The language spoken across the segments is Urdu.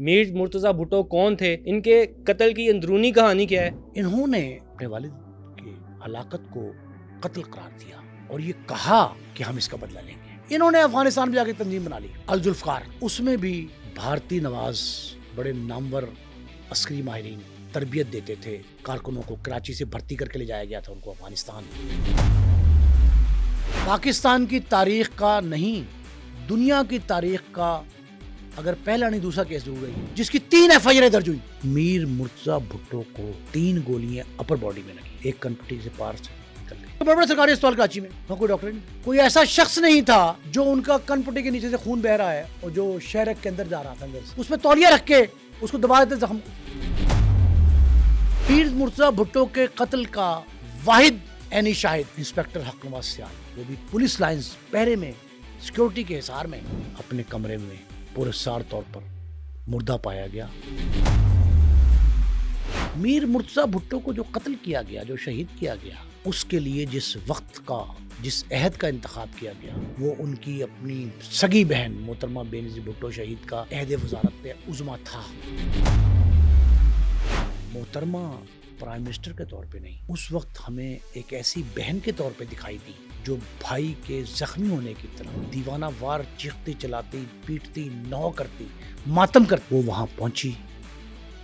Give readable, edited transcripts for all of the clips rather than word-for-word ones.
میر مرتضیٰ بھٹو کون تھے؟ ان کے قتل کی اندرونی کہانی کیا ہے؟ انہوں نے اپنے والد کی ہلاکت کو قتل قرار دیا اور یہ کہا کہ ہم اس کا بدلہ لیں گے۔ انہوں نے افغانستان میں جا کے تنظیم بنا لی الذوالفقار، اس میں بھی بھارتی نواز بڑے نامور عسکری ماہرین تربیت دیتے تھے، کارکنوں کو کراچی سے بھرتی کر کے لے جایا گیا تھا ان کو افغانستان۔ پاکستان کی تاریخ کا نہیں، دنیا کی تاریخ کا اگر پہلا نہیں دوسرا کیس ضرور ہے جس کی 3 FIR درج ہوئی۔ میر مرتضیٰ بھٹو کو 3 گولیاں اپر باڈی میں لگی، ایک کنپٹی سے پار سے نکل گئی۔ بڑے بڑے سرکاری اسپتال کراچی میں وہاں کوئی ڈاکٹر نہیں، کوئی ایسا شخص نہیں تھا جو ان کا کنپٹی کے نیچے سے خون بہ رہا ہے اور جو شہرک کے اندر جا رہا تھا اندر سے اس میں تولیہ رکھ کے اس کو دبا دیتے زخم کو۔ میر مرتضیٰ بھٹو کے قتل کا واحد عینی شاہد انسپیکٹر حق نواز سیال، وہ بھی پولیس لائنز پہرے میں سیکورٹی کے حصار میں اپنے کمرے میں پراسرار طور پر مردہ پایا گیا۔ میر مرتضیٰ بھٹو کو جو قتل کیا گیا، جو شہید کیا گیا، اس کے لیے جس وقت کا، جس عہد کا انتخاب کیا گیا، وہ ان کی اپنی سگی بہن محترمہ بے نظیر بھٹو شہید کا عہد وزارت عظمیٰ تھا۔ محترمہ پرائم منسٹر کے طور پہ نہیں، اس وقت ہمیں ایک ایسی بہن کے طور پہ دکھائی دی جو بھائی کے زخمی ہونے کی طرح دیوانہ وار چیختی چلاتی، پیٹتی، نو کرتی، ماتم کرتی، وہ وہاں پہنچی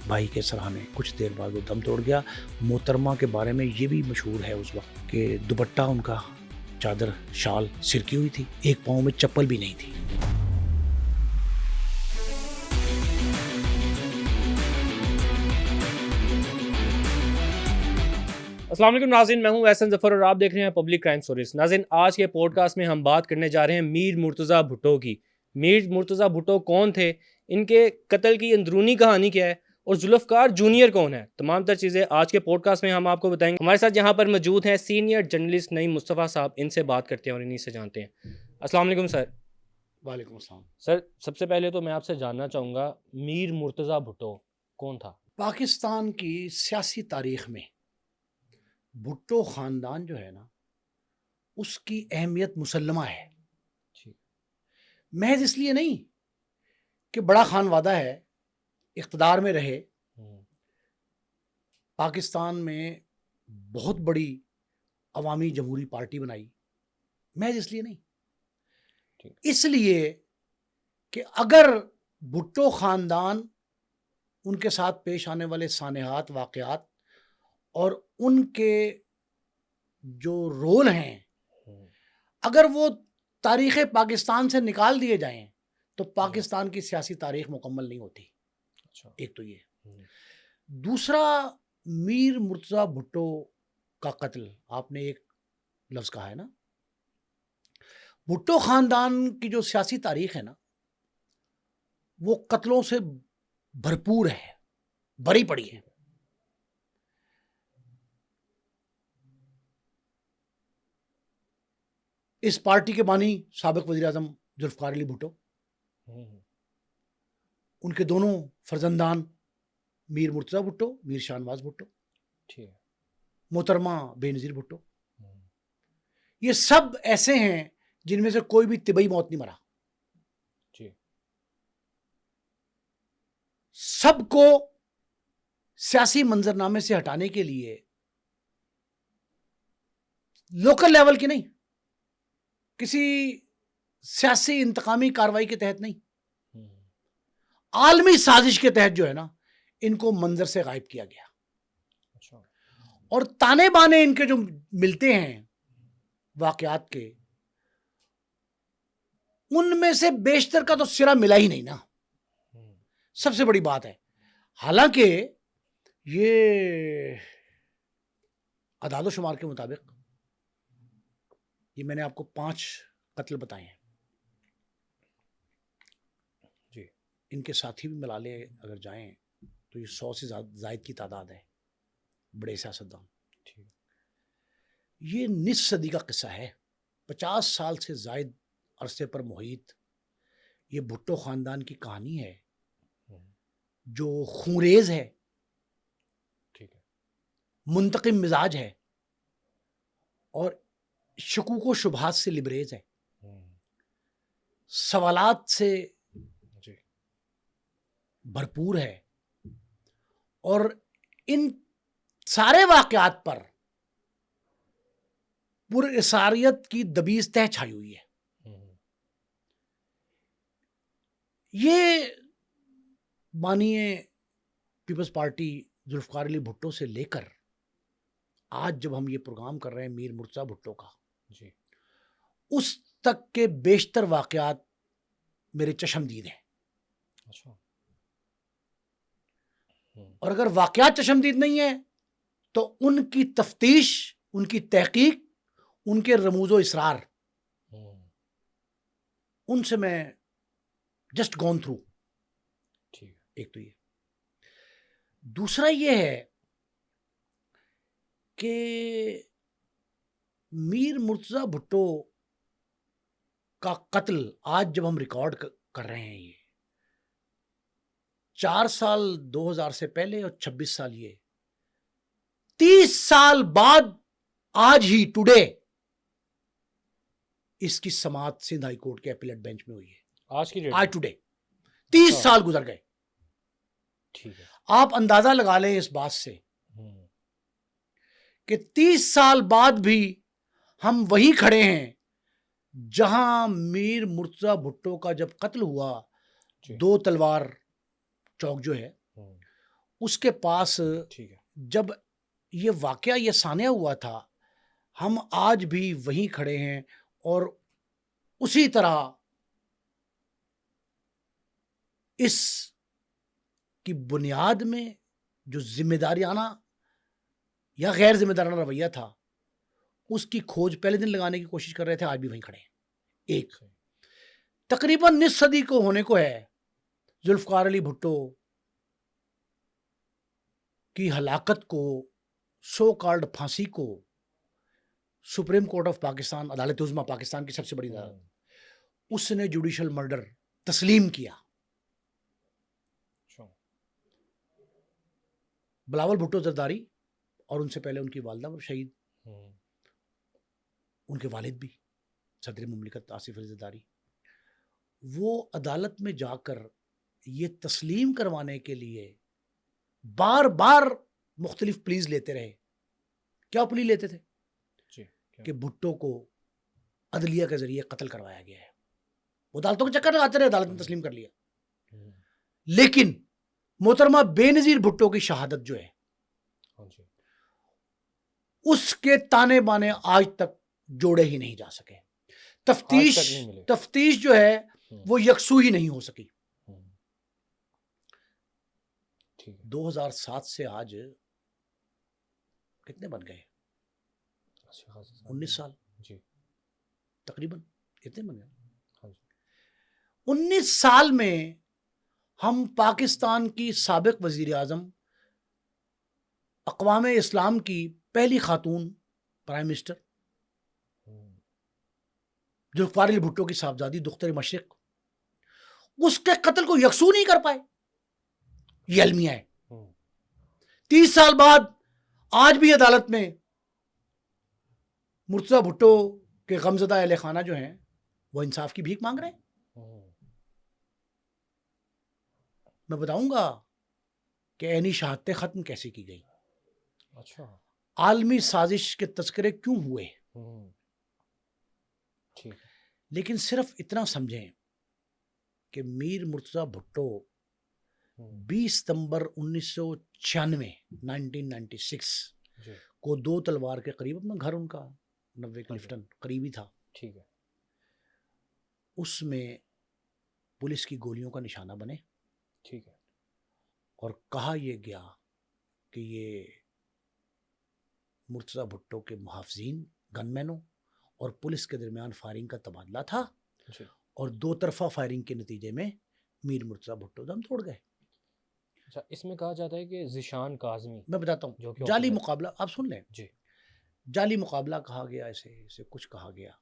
بھائی کے سراہنے۔ کچھ دیر بعد وہ دم توڑ گیا۔ محترمہ کے بارے میں یہ بھی مشہور ہے اس وقت کہ دوپٹہ ان کا، چادر، شال سرکی ہوئی تھی، ایک پاؤں میں چپل بھی نہیں تھی۔ السلام علیکم ناظرین، میں ہوں احسن ظفر اور آپ دیکھ رہے ہیں پبلک کرائم سٹوریز۔ ناظرین، آج کے پوڈ کاسٹ میں ہم بات کرنے جا رہے ہیں میر مرتضیٰ بھٹو کی۔ میر مرتضیٰ بھٹو کون تھے، ان کے قتل کی اندرونی کہانی کیا ہے، اور ذوالفقار جونیئر کون ہے، تمام تر چیزیں آج کے پوڈ کاسٹ میں ہم آپ کو بتائیں گے۔ ہمارے ساتھ یہاں پر موجود ہیں سینئر جرنلسٹ نعیم مصطفیٰ صاحب، ان سے بات کرتے ہیں اور انہی سے جانتے ہیں۔ السلام علیکم سر۔ وعلیکم السلام۔ سر، سب سے پہلے تو میں آپ سے جاننا چاہوں گا میر مرتضیٰ بھٹو کون تھا؟ پاکستان کی سیاسی تاریخ میں بھٹو خاندان جو ہے نا، اس کی اہمیت مسلمہ ہے، محض اس لیے نہیں کہ بڑا خان وادہ ہے، اقتدار میں رہے، پاکستان میں بہت بڑی عوامی جمہوری پارٹی بنائی، محض اس لیے نہیں، اس لیے کہ اگر بھٹو خاندان، ان کے ساتھ پیش آنے والے سانحات، واقعات اور ان کے جو رول ہیں، اگر وہ تاریخ پاکستان سے نکال دیے جائیں تو پاکستان کی سیاسی تاریخ مکمل نہیں ہوتی۔ ایک تو یہ۔ دوسرا، میر مرتضیٰ بھٹو کا قتل، آپ نے ایک لفظ کہا ہے نا، بھٹو خاندان کی جو سیاسی تاریخ ہے نا، وہ قتلوں سے بھرپور ہے، بھری پڑی ہے۔ اس پارٹی کے بانی سابق وزیر اعظم ذوالفقار علی بھٹو، ان کے دونوں فرزندان میر مرتضیٰ بھٹو، میر شاہ نواز بھٹو، محترمہ بے نظیر بھٹو، یہ سب ایسے ہیں جن میں سے کوئی بھی طبی موت نہیں مرا۔ سب کو سیاسی منظرنامے سے ہٹانے کے لیے لوکل لیول کی نہیں، کسی سیاسی انتقامی کارروائی کے تحت نہیں، عالمی سازش کے تحت جو ہے نا، ان کو منظر سے غائب کیا گیا۔ اور تانے بانے ان کے جو ملتے ہیں واقعات کے، ان میں سے بیشتر کا تو سرا ملا ہی نہیں نا، سب سے بڑی بات ہے۔ حالانکہ یہ اعداد و شمار کے مطابق، یہ میں نے آپ کو 5 قتل بتائے ہیں، ان کے ساتھی بھی ملا لے اگر جائیں تو یہ 100 سے زائد کی تعداد ہے، بڑے سیاستدان۔ یہ نصف صدی کا قصہ ہے، 50 سال سے زائد عرصے پر محیط یہ بھٹو خاندان کی کہانی ہے جو خونریز ہے، منتقم مزاج ہے اور شکوک و شبہات سے لبریز ہے، سوالات سے بھرپور ہے اور ان سارے واقعات پر پر اساریت کی دبیز تہ چھائی ہوئی ہے. یہ مانیے پیپلز پارٹی ذوالفقار علی بھٹو سے لے کر آج جب ہم یہ پروگرام کر رہے ہیں میر مرتضیٰ بھٹو کا جی اس تک کے بیشتر واقعات میرے چشمدید ہیں. اچھا. اور اگر واقعات چشمدید نہیں ہیں تو ان کی تفتیش، ان کی تحقیق، ان کے رموز و اسرار، ان سے میں جسٹ گون تھرو. ٹھیک. ایک تو یہ. دوسرا یہ ہے کہ میر مرتضیٰ بھٹو کا قتل آج جب ہم ریکارڈ کر رہے ہیں، یہ 4 سال 2000 سے پہلے اور 26 سال یہ 30 سال بعد آج ہی ٹوڈے اس کی سماعت سندھ ہائی کورٹ کے اپیلیٹ بینچ میں ہوئی ہے. آج کی ڈیٹ آج ٹوڈے 30 سال گزر گئے. ٹھیک ہے. آپ اندازہ لگا لیں اس بات سے کہ 30 سال بعد بھی ہم وہیں کھڑے ہیں جہاں میر مرتضیٰ بھٹو کا جب قتل ہوا. 2 تلوار چوک جو ہے اس کے پاس جب یہ واقعہ یہ سانحہ ہوا تھا، ہم آج بھی وہیں کھڑے ہیں اور اسی طرح اس کی بنیاد میں جو ذمہ داریانہ یا غیر ذمہ دارانہ رویہ تھا اس کی کھوج پہلے دن لگانے کی کوشش کر رہے تھے، آج بھی وہیں کھڑے ہیں. ایک تقریباً نصف صدی کو ہونے کو ہے ذوالفقار علی بھٹو کی ہلاکت کو، سو کالڈ پھانسی کو سپریم کورٹ آف پاکستان، عدالت عظمیٰ پاکستان کی سب سے بڑی عدالت، اس نے جوڈیشل مرڈر تسلیم کیا. بلاول بھٹو زرداری اور ان سے پہلے ان کی والدہ شہید، ان کے والد بھی صدر مملکت آصف علی زرداری، وہ عدالت میں جا کر یہ تسلیم کروانے کے لیے بار بار مختلف پلیز لیتے رہے. کیا پلی لیتے تھے؟ کہ بھٹو کو عدلیہ کے ذریعے قتل کروایا گیا ہے. وہ عدالتوں کے چکر لگاتے رہے، عدالت نے تسلیم کر لیا. لیکن محترمہ بے نظیر بھٹو کی شہادت جو ہے اس کے تانے بانے آج تک جوڑے ہی نہیں جا سکے. تفتیش جو ہے وہ یکسو ہی نہیں ہو سکی. 2007 سے آج کتنے بن گئے؟ 19 سال تقریباً اتنے بن گئے. 19 سال میں ہم پاکستان کی سابق وزیر اعظم، اقوام اسلام کی پہلی خاتون پرائم منسٹر ذوالفقار علی بھٹو کی صاحبزادی دختر مشرق، اس کے قتل کو یکسو نہیں کر پائے. یہ المیہ ہے. 30 سال بعد آج بھی عدالت میں مرتضیٰ بھٹو کے غمزدہ اہل خانہ جو ہیں وہ انصاف کی بھیک مانگ رہے ہیں. میں بتاؤں گا کہ عینی شہادتیں ختم کیسے کی گئی، عالمی سازش کے تذکرے کیوں ہوئے. لیکن صرف اتنا سمجھیں کہ میر مرتضیٰ بھٹو 20 ستمبر 1996 کو 2 تلوار کے قریب، اپنا گھر ان کا 90 کلفٹن قریبی تھا، اس میں پولیس کی گولیوں کا نشانہ بنے. اور کہا یہ گیا کہ یہ مرتضیٰ بھٹو کے محافظین گن مینوں اور پولیس کے درمیان فائرنگ کا تبادلہ تھا اور 2 طرفہ فائرنگ کے نتیجے میں میر مرتضیٰ بھٹو دم توڑ گئے. اچھا، اس میں کہا جاتا ہے کہ ذیشان کاظمی، میں بتاتا ہوں، جعلی مقابلہ، آپ سن لیں. جعلی مقابلہ کہا گیا، ایسے کچھ کہا گیا.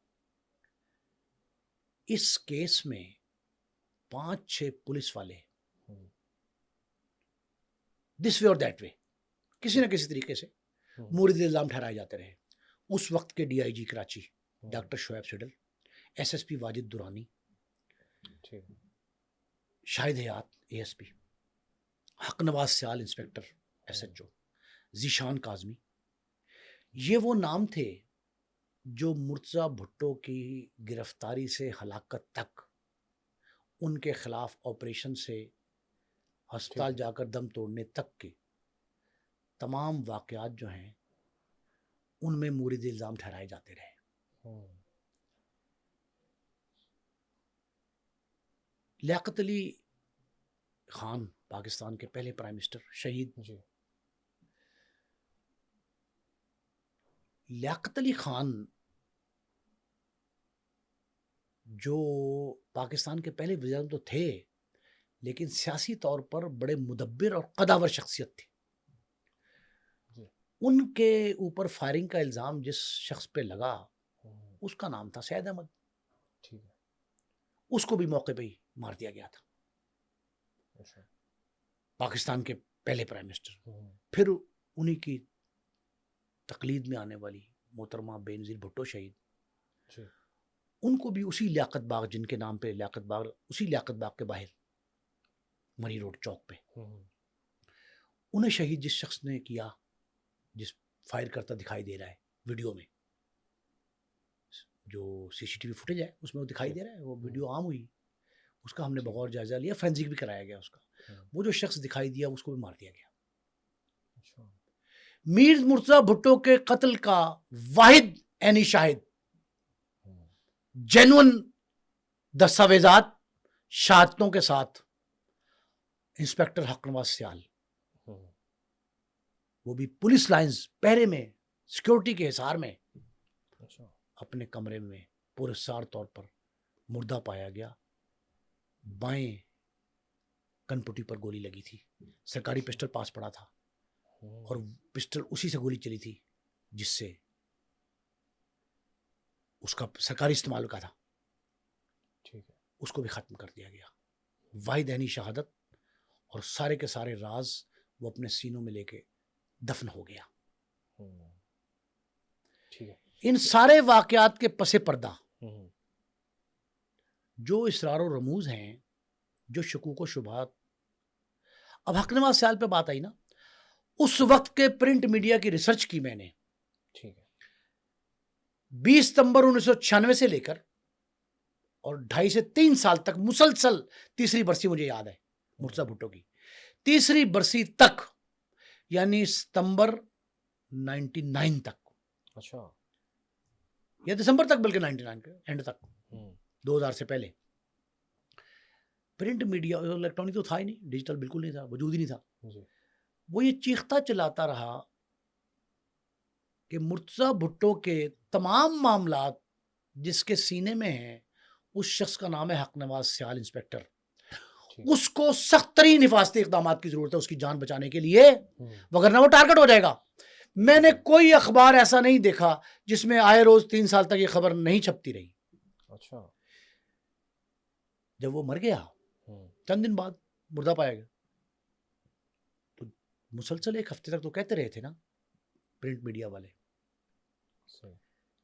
اس کیس میں 5-6 پولیس والے دس وے اور دیٹ وے کسی نہ کسی طریقے سے مورد الزام ٹھہرائے جاتے رہے. اس وقت کے D I G Karachi doctor Shoaib Suddle, S S P Wajid Durrani, Shahid Hayat A S P, Haq Nawaz Sial inspector SHO، Zeeshan Kazmi, یہ وہ نام تھے جو مرتضیٰ بھٹو کی گرفتاری سے ہلاکت تک، ان کے خلاف آپریشن سے ہسپتال جا کر دم توڑنے تک کے تمام واقعات جو ہیں ان میں مورد الزام ٹھہرائے جاتے رہے۔ لیاقت علی خان پاکستان کے پہلے پرائم منسٹر شہید، لیاقت علی خان جو پاکستان کے پہلے وزیر اعظم تو تھے لیکن سیاسی طور پر بڑے مدبر اور قداور شخصیت تھی۔ ان کے اوپر فائرنگ کا الزام جس شخص پہ لگا اس کا نام تھا سید احمد، اس کو بھی موقع پہ ہی مار دیا گیا تھا، پاکستان کے پہلے پرائم منسٹر۔ پھر انہی کی تقلید میں آنے والی محترمہ بے نظیر بھٹو شہید، ان کو بھی اسی لیاقت باغ، جن کے نام پہ لیاقت باغ، اسی لیاقت باغ کے باہر مری روڈ چوک پہ انہیں شہید جس شخص نے کیا، جس فائر کرتا دکھائی دے رہا ہے ویڈیو میں، جو CCTV فوٹیج ہے اس میں وہ دکھائی دے رہا ہے، وہ ویڈیو عام ہوئی، اس کا ہم نے بغور جائزہ لیا، فورینسک بھی کرایا گیا اس کا، وہ جو شخص دکھائی دیا اس کو بھی مار دیا گیا۔ میر مرتضیٰ بھٹو کے قتل کا واحد عینی شاہد، جینون دستاویزات شہادتوں کے ساتھ، انسپیکٹر حق نواز سیال، وہ بھی پولیس لائنز پہرے میں، سیکورٹی کے حصار میں، اپنے کمرے میں پراسرار طور پر مردہ پایا گیا، بائیں کنپٹی پر گولی لگی تھی، سرکاری پسٹل پاس پڑا تھا اور پسٹل اسی سے گولی چلی تھی جس سے اس کا سرکاری استعمال کا تھا، اس کو بھی ختم کر دیا گیا۔ واحد عینی شہادت، اور سارے کے سارے راز وہ اپنے سینوں میں لے کے دفن ہو گیا۔ ان سارے واقعات کے پس پردہ جو اسرار و رموز ہیں، جو شکوک و شبہات، اب حق نواز سیال پہ بات آئی نا، اس وقت کے پرنٹ میڈیا کی ریسرچ کی میں نے، 20 ستمبر 1996 سے لے کر اور 2.5 سے 3 سال تک مسلسل، تیسری برسی مجھے یاد ہے مرتضیٰ بھٹو کی تیسری برسی تک، یعنی ستمبر 99 تک، یا دسمبر تک، بلکہ 99 کے اینڈ تک، 2000 سے پہلے پرنٹ میڈیا، الیکٹرانک تو تھا ہی نہیں، ڈیجیٹل بالکل نہیں تھا، وجود ہی نہیں تھا، وہ یہ چیختا چلاتا رہا کہ مرتضیٰ بھٹو کے تمام معاملات جس کے سینے میں ہیں اس شخص کا نام ہے حق نواز سیال انسپیکٹر، اس کو سخت ترین حفاظتی اقدامات کی ضرورت ہے اس کی جان بچانے کے لیے، وگرنہ وہ ٹارگٹ ہو جائے گا۔ میں نے کوئی اخبار ایسا نہیں دیکھا جس میں آئے روز 3 سال تک یہ خبر نہیں چھپتی رہی۔ جب وہ مر گیا چند دن بعد مردہ پایا گیا، تو مسلسل 1 ہفتے تک تو کہتے رہے تھے نا پرنٹ میڈیا والے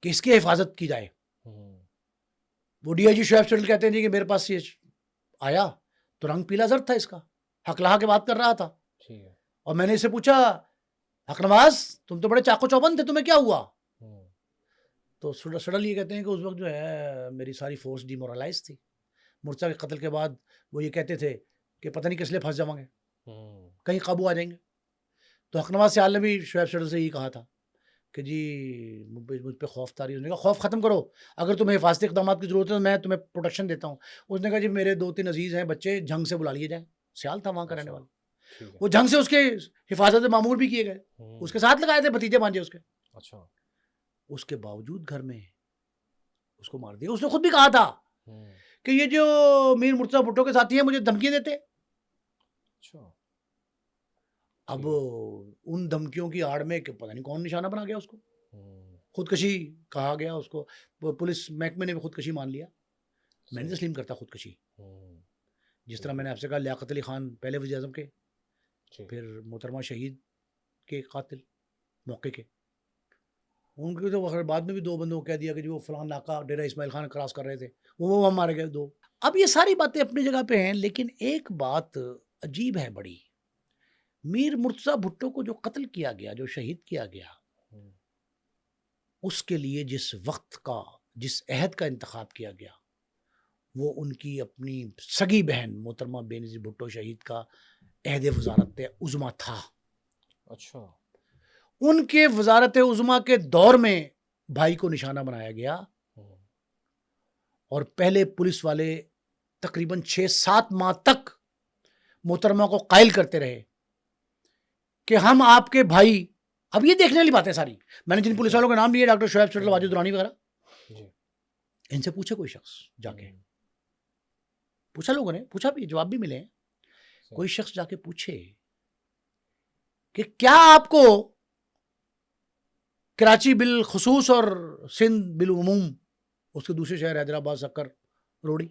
کہ اس کی حفاظت کی جائے۔ وہ DIG شعیب سٹل کہتے ہیں جی کہ میرے پاس یہ آیا تو رنگ پیلا زرد تھا، اس کا حق لہا کے بات کر رہا تھا، اور میں نے اسے پوچھا حق نواز تم تو بڑے چاقو چوبند تھے، تمہیں کیا ہوا؟ تو سٹل یہ کہتے ہیں کہ اس وقت جو ہے میری ساری فورس ڈی مورلائز تھی، مرتضیٰ کے قتل کے بعد وہ یہ کہتے تھے کہ پتہ نہیں کس لیے پھنس جاؤں گے، کہیں قابو آ جائیں گے۔ تو حق نواز سیال نے بھی شعیب سٹل سے یہی کہا تھا کہ جی مجھ پہ خوف طاری، اس نے کہا خوف ختم کرو، اگر تمہیں حفاظتی اقدامات کی ضرورت ہے تو میں تمہیں پروٹیکشن دیتا ہوں۔ اس نے کہا جی میرے 2-3 عزیز ہیں بچے، جھنگ سے بلا لیے جائیں، سیال تھا وہاں کا رہنے والا، وہ جھنگ سے اس کے حفاظت معمور بھی کیے گئے، اس کے ساتھ لگائے تھے بھتیجے بھانجے اس کے، اس کے باوجود گھر میں اس کو مار دیا۔ اس نے خود بھی کہا تھا کہ یہ جو میر مرتضیٰ بھٹو کے ساتھی ہیں مجھے دھمکیاں دیتے۔ اب ان دھمکیوں کی آڑ میں کہ پتہ نہیں کون نشانہ بنا گیا اس کو، خودکشی کہا گیا اس کو، پولیس محکمے نے بھی خودکشی مان لیا۔ میں نہیں تسلیم کرتا خودکشی، جس طرح میں نے آپ سے کہا لیاقت علی خان پہلے وزیر اعظم کے، پھر محترمہ شہید کے قاتل موقع کے، ان کے تو بعد میں بھی 2 بندوں کو کہہ دیا کہ جو فلاں ناکہ ڈیرہ اسماعیل خان کراس کر رہے تھے، وہ مارے گئے 2۔ اب یہ ساری باتیں اپنی جگہ پہ ہیں، لیکن ایک بات عجیب ہے بڑی، میر مرتضیٰ بھٹو کو جو قتل کیا گیا، جو شہید کیا گیا، اس کے لیے جس وقت کا، جس عہد کا انتخاب کیا گیا، وہ ان کی اپنی سگی بہن محترمہ بے نظیر بھٹو شہید کا عہد وزارت عظمیٰ تھا. اچھا. ان کے وزارت عظمیٰ کے دور میں بھائی کو نشانہ بنایا گیا اور پہلے پولیس والے تقریباً 6-7 ماہ تک محترمہ کو قائل کرتے رہے کہ ہم آپ کے بھائی. اب یہ دیکھنے والی باتیں ساری، میں نے جن پولیس والوں کے نام لیے، ڈاکٹر شعیب سٹل، واجد درانی وغیرہ، ان سے پوچھے کوئی شخص جا کے، پوچھا لوگوں نے، پوچھا بھی، جواب بھی ملے ہیں. کوئی شخص جا کے پوچھے کہ کیا آپ کو کراچی بالخصوص اور سندھ بالعموم، اس کے دوسرے شہر حیدرآباد، سکر، روڑی،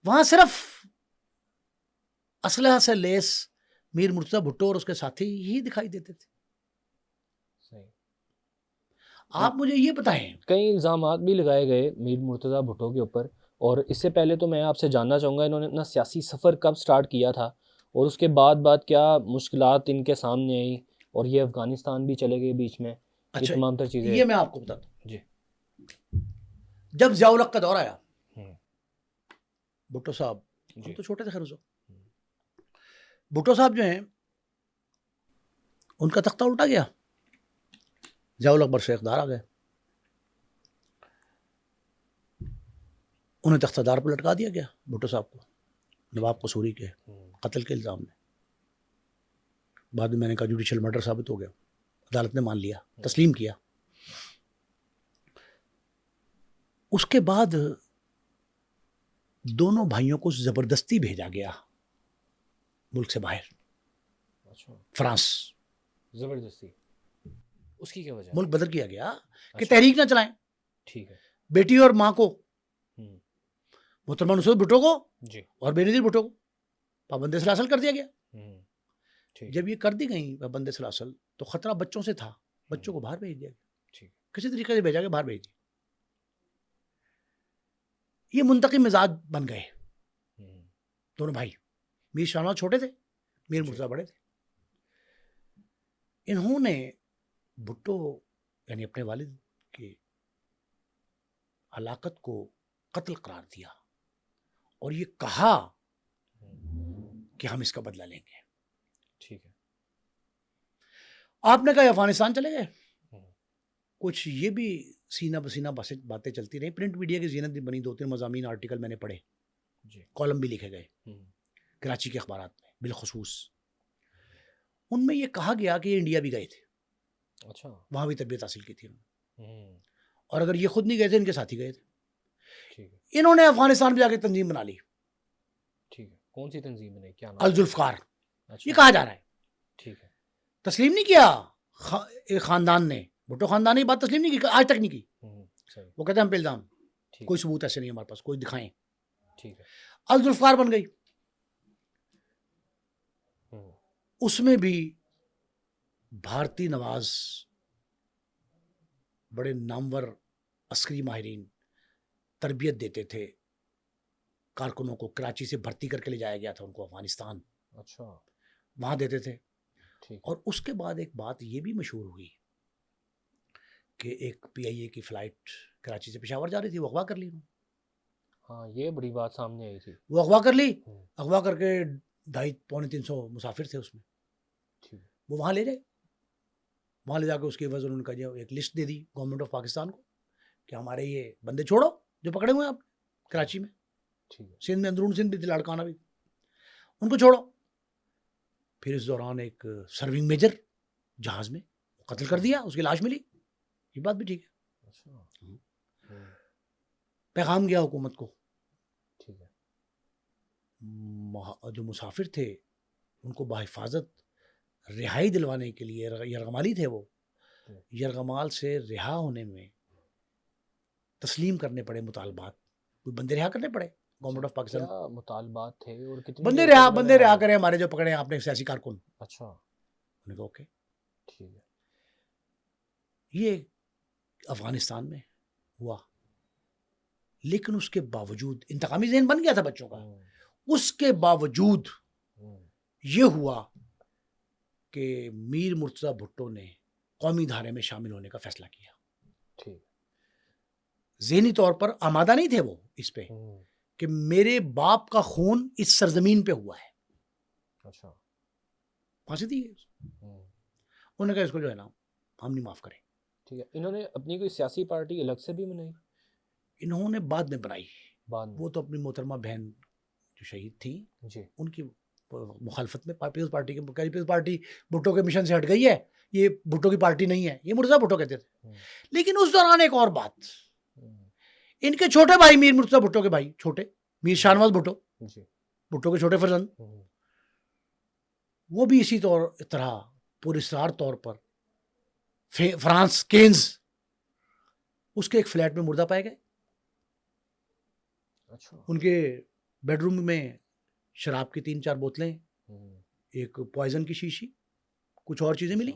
وہاں صرف اسلحہ سے لیس میر مرتضیٰ بھٹو اور اس کے ساتھی ہی دکھائی دیتے تھے؟ آپ مجھے یہ بتائیں. کئی الزامات بھی لگائے گئے میر مرتضیٰ بھٹو کے اوپر، اور اس سے پہلے تو میں آپ سے جاننا چاہوں گا انہوں نے اپنا سیاسی سفر کب سٹارٹ کیا تھا، اور اس کے بعد کیا مشکلات ان کے سامنے آئی، اور یہ افغانستان بھی چلے گئے بیچ میں. اچھا، تمام تر چیزیں یہ میں آپ کو بتاتا ہوں. جی. جب ضیاء الحق کا دور آیا، بھٹو صاحب، ہم تو چھوٹے تھے خیر، بھٹو صاحب جو ہیں ان کا تختہ الٹا گیا، ضیاء الحق برسر اقتدار آ گئے، انہیں تختہ دار پر لٹکا دیا گیا بھٹو صاحب کو نواب قصوری کے قتل کے الزام میں. بعد میں نے کہا جوڈیشل مرڈر ثابت ہو گیا، عدالت نے مان لیا، تسلیم کیا. اس کے بعد دونوں بھائیوں کو زبردستی بھیجا گیا ملک سے باہر، فرانس. زبردستی؟ اس کی کیا وجہ؟ ملک بدر کیا گیا کہ تحریک نہ چلائیں. ٹھیک ہے. بیٹی اور ماں کو، محترمہ نصرت بھٹو کو اور بے نظیر بھٹو کو پابند سلاسل کر دیا گیا. جب یہ کر دی گئی پابند سلاسل تو خطرہ بچوں سے تھا، بچوں کو باہر بھیج دیا گیا، کسی طریقے سے بھیجا گیا، باہر بھیج دیا. یہ منتقم مزاج بن گئے دونوں بھائی. میر شاہ نواز چھوٹے تھے، میر مرتضیٰ بڑے تھے. انہوں نے بھٹو یعنی اپنے والد کی ہلاکت کو قتل قرار دیا اور یہ کہا کہ ہم اس کا بدلہ لیں گے. ٹھیک ہے. آپ نے کہا افغانستان چلے گئے. کچھ یہ بھی سینہ بسینہ باتیں چلتی رہی، پرنٹ میڈیا کی زینت بھی بنی، 2-3 مضامین آرٹیکل میں نے پڑھے، کالم بھی لکھے گئے کراچی کے اخبارات میں بالخصوص. ان میں یہ کہا گیا کہ یہ انڈیا بھی گئے تھے. اچھا. وہاں بھی تربیت حاصل کی تھی انہوں نے، اور اگر یہ خود نہیں گئے تھے ان کے ساتھی گئے تھے. انہوں نے افغانستان میں جا کے تنظیم بنا لی. ٹھیک ہے. کون سی تنظیم بنائی؟ کیا نام؟ الذوالفقار. یہ کہا جا رہا ہے. ٹھیک ہے. تسلیم نہیں کیا ایک خاندان نے، بھٹو خاندان نے یہ بات تسلیم نہیں کی، آج تک نہیں کی. وہ کہتے ہیں ہم پہ الزام، کوئی ثبوت ایسے نہیں ہمارے پاس، کوئی دکھائیں. ٹھیک ہے. الذوالفقار بن گئی. اس میں بھی بھارتی نواز بڑے نامور عسکری ماہرین تربیت دیتے تھے کارکنوں کو. کراچی سے بھرتی کر کے لے جایا گیا تھا ان کو افغانستان. اچھا. وہاں دیتے تھے. اور اس کے بعد ایک بات یہ بھی مشہور ہوئی کہ ایک PIA کی فلائٹ کراچی سے پشاور جا رہی تھی، وہ اغوا کر لی. ہاں، یہ بڑی بات سامنے آئی تھی. وہ اغوا کر لی، اغوا کر کے 250-300 مسافر تھے اس میں. وہ وہاں لے گئے. وہاں لے جا کے اس کے عوض انہوں نے کہا ایک list they the government of Pakistan کو کہ ہمارے یہ بندے چھوڑو جو پکڑے ہوئے ہیں آپ کراچی میں، سندھ میں، اندرون سندھ بھی تھی، لاڑکانہ بھی، ان کو چھوڑو. پھر اس دوران ایک سرونگ میجر جہاز میں قتل کر دیا، اس کی لاش ملی. یہ بات بھی ٹھیک ہے. پیغام گیا حکومت کو. ٹھیک ہے. جو مسافر تھے ان کو بحفاظت رہائی دلوانے کے لیے، یرغمالی تھے وہ، یرغمال سے رہا ہونے میں تسلیم کرنے پڑے مطالبات، کوئی بندے رہا کرنے پڑے. گورنمنٹ آف پاکستان مطالبات تھے اور کتنے بندے رہا کریں ہمارے جو پکڑے ہیں آپ نے سیاسی کارکن. اچھا. انہوں نے کہا اوکے ٹھیک ہے. یہ افغانستان میں ہوا، لیکن اس کے باوجود انتقامی ذہن بن گیا تھا بچوں کا. اس کے باوجود یہ ہوا کہ میر مرتضیٰ بھٹو نے قومی دھارے میں شامل ہونے کا فیصلہ کیا. ٹھیک. ذہنی طور پر آمادہ نہیں تھے وہ اس پہ کہ میرے باپ کا خون اس سرزمین پہ ہوا ہے. اچھا. پھانسی دی. انہوں نے کہا اس کو جو ہے نا ہم نہیں معاف کریں. ٹھیک ہے. انہوں نے اپنی کوئی سیاسی پارٹی الگ سے بھی بنائی؟ انہوں نے بعد میں بنائی. بعد میں وہ تو اپنی محترمہ بہن جو شہید تھیں جی ان کی مخالفت میں پیپلز پارٹی کے پیپلز پارٹی بھٹو کے مشن سے ہٹ گئی ہے. یہ بھٹو کی پارٹی نہیں ہے, یہ مرتضیٰ بھٹو کہتے تھے. لیکن اس دوران ایک اور بات, ان کے چھوٹے بھائی میر مرتضیٰ بھٹو کے بھائی چھوٹے میر شاہنواز بھٹو, بھٹو کے چھوٹے فرزند, وہ بھی اسی طرح پراسرار طور پر فرانس کینز اس کے ایک فلیٹ میں مردہ پائے گئے. ان کے بیڈ روم میں شراب کی 3-4 بوتلیں, ایک پوائزن کی شیشی, کچھ اور چیزیں ملی.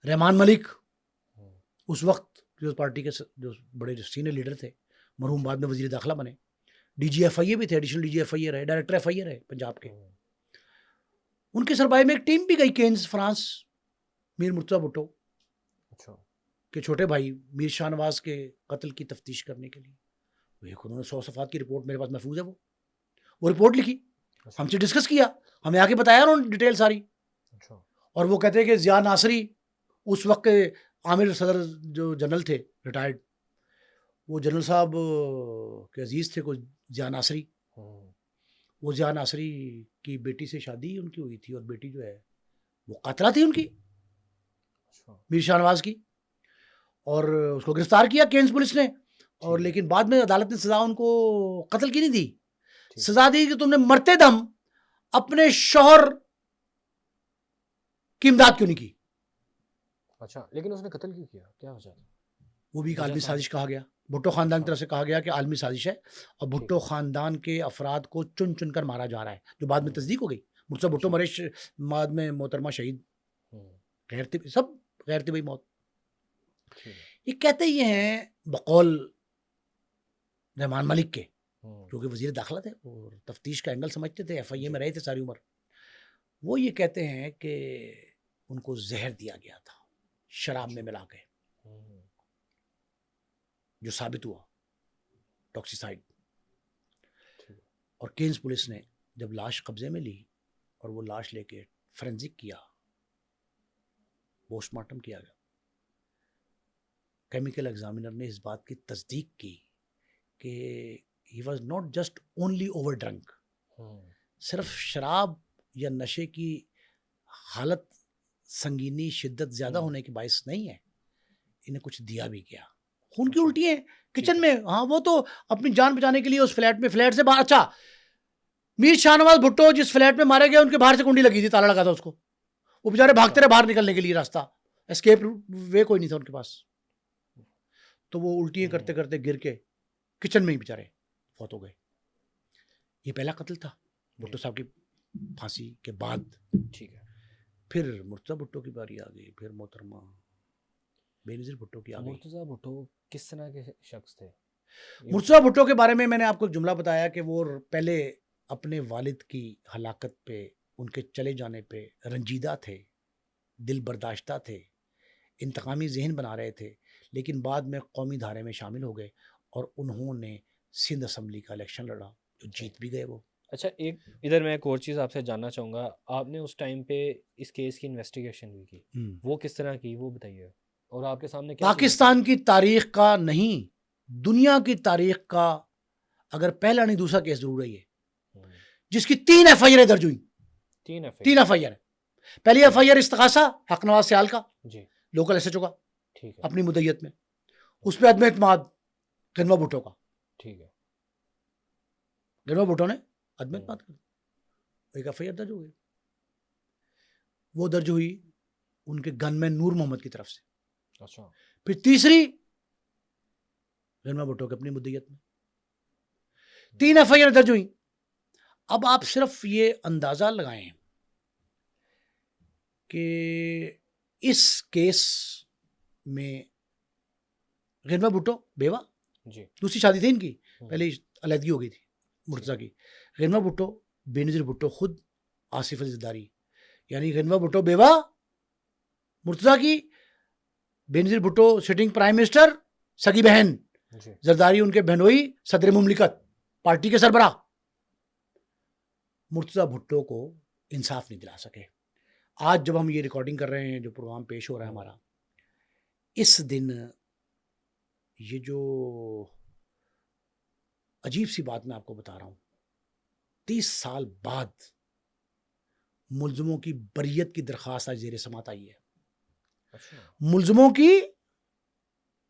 رحمان ملک اس وقت پیپلز پارٹی کے جو بڑے سینئر لیڈر تھے, مرحوم بعد میں وزیر داخلہ بنے, ڈی جی ایف آئی اے بھی تھے, ایڈیشنل ڈی جی ایف آئی اے رہے, ڈائریکٹر ایف آئی اے رہے پنجاب کے. ان کے سربراہی میں ایک ٹیم بھی گئی کینز فرانس میر مرتضیٰ بھٹو کے چھوٹے بھائی میر شاہ نواز کے قتل کی تفتیش کرنے کے لیے. انہوں نے 100 صفحات کی رپورٹ میرے پاس محفوظ ہے, وہ رپورٹ لکھی, ہم سے ڈسکس کیا, ہمیں آ کے بتایا انہوں نے ڈیٹیل ساری. اور وہ کہتے ہیں کہ ضیاء ناصری اس وقت کے عامر صدر جو جنرل تھے ریٹائرڈ, وہ جنرل صاحب کے عزیز تھے کوئی ضیاء ناصری. وہ ضیاء ناصری کی بیٹی سے شادی ان کی ہوئی تھی, اور بیٹی جو ہے وہ قاتلہ تھی ان کی, میر شاہ نواز کی, اور اس کو گرفتار کیا کینز پولیس نے. اور لیکن بعد میں عدالت نے سزا ان کو قتل کی نہیں دی, سزا دی کہ تم نے مرتے دم اپنے شوہر کی امداد کیوں نہیں کی. اچھا, لیکن اس نے قتل کیوں کیا, کیا وجہ تھی؟ وہ بھی ایک عالمی سازش کہا گیا, بھٹو خاندان کی طرف سے کہا گیا کہ عالمی سازش ہے, اور بھٹو خاندان کے افراد کو چن چن کر مارا جا رہا ہے, جو بعد میں تصدیق ہو گئی. مرتضیٰ بھٹو مرے بعد میں محترمہ شہید, غیر طبی سب غیر طبی موت. یہ کہتے یہ ہیں بقول رحمان ملک کے, کیونکہ وزیر داخلہ تھے اور تفتیش کا اینگل سمجھتے تھے, ایف آئی اے میں رہے تھے ساری عمر. وہ یہ کہتے ہیں کہ ان کو زہر دیا گیا تھا شراب میں ملا کے, جو ثابت ہوا ٹاکسیسائڈ. اور کینز پولیس نے جب لاش قبضے میں لی اور وہ لاش لے کے فورینزک کیا, پوسٹ مارٹم کیا گیا, کیمیکل ایگزامینر نے اس بات کی تصدیق کی کہ he was not just only over drink, صرف شراب یا نشے کی حالت سنگینی شدت زیادہ ہونے کے باعث نہیں ہے, انہیں کچھ دیا بھی کیا. خون کی الٹی ہیں کچن میں, ہاں وہ تو اپنی جان بچانے کے لیے اس فلیٹ سے باہر. اچھا, میر شاہ نواز بھٹو جس فلیٹ میں مارے گئے ان کے باہر سے کنڈی لگی تھی, تالا لگا تھا اس کو, وہ بیچارے بھاگتے رہے باہر نکلنے کے لیے, راستہ اسکیپ وے کوئی نہیں تھا ان کے پاس. تو وہ الٹیاں کرتے کرتے گر کے کچن میں ہی بیچارے فوت ہو گئے. یہ پہلا قتل تھا بھٹو صاحب کی پھانسی کے بعد. ٹھیک ہے. پھر مرتضیٰ بھٹو کی باری آ گئی, پھر محترمہ بے نظیر بھٹو کی آ گئی. مرتضیٰ بھٹو کس طرح کے شخص تھے؟ مرتضیٰ بھٹو کے بارے میں نے آپ کو ایک جملہ بتایا کہ وہ پہلے اپنے والد کی ہلاکت پہ, ان کے چلے جانے پہ رنجیدہ تھے, دل برداشتہ تھے, انتقامی ذہن بنا رہے تھے, لیکن بعد میں قومی دھارے میں شامل ہو گئے اور انہوں نے سندھ اسمبلی کا الیکشن لڑا, جو جیت بھی گئے وہ. اچھا, ایک ادھر میں ایک اور چیز آپ سے جاننا چاہوں گا, آپ نے اس ٹائم پہ اس کیس کی انویسٹیگیشن بھی کی, وہ کس طرح کی وہ بتائیے, اور آپ کے سامنے پاکستان کی تاریخ کا نہیں دنیا کی تاریخ کا اگر پہلا نہیں دوسرا کیس ضرور ہے, جس کی 3 ایف آئی آر درج ہوئی. 3 ایف آئی آر. پہلی ایف آئی آر استغاثہ حق نواز سیال کا, لوکل ایس ایچ او کا, اپنی مدیت میں, اس پہ عدم اعتماد غنوہ بھٹو کا. ٹھیک ہے. غنوہ بھٹو نے عدم اعتماد کر ایک ایف آئی آر درج ہو گئی. وہ درج ہوئی ان کے گن مین نور محمد کی طرف سے. اچھا. پھر تیسری غنوہ بھٹو کے اپنی مدیت میں. 3 ایف آئی آر درج ہوئی. اب آپ صرف یہ اندازہ لگائیں کہ اس کیس میں غنوہ بھٹو بیوہ, دوسری شادی تھی ان کی, پہلے علیحدگی ہو گئی تھی مرتضیٰ کی. غنوہ بھٹو, بے نظیر بھٹو خود, آصف علی زرداری, یعنی غنوہ بھٹو بیوہ مرتضیٰ کی، Benazir Bhutto sitting prime minister سگی بہن، زرداری ان کے بہنوئی صدر مملکت پارٹی کے سربراہ، مرتضیٰ بھٹو کو انصاف نہیں دلا سکے. آج جب ہم یہ ریکارڈنگ کر رہے ہیں، جو پروگرام پیش ہو رہا ہے ہمارا، اس دن یہ جو عجیب سی بات میں آپ کو بتا رہا ہوں، 30 سال بعد ملزموں کی بریت کی درخواست آج زیر سماعت آئی ہے. ملزموں کی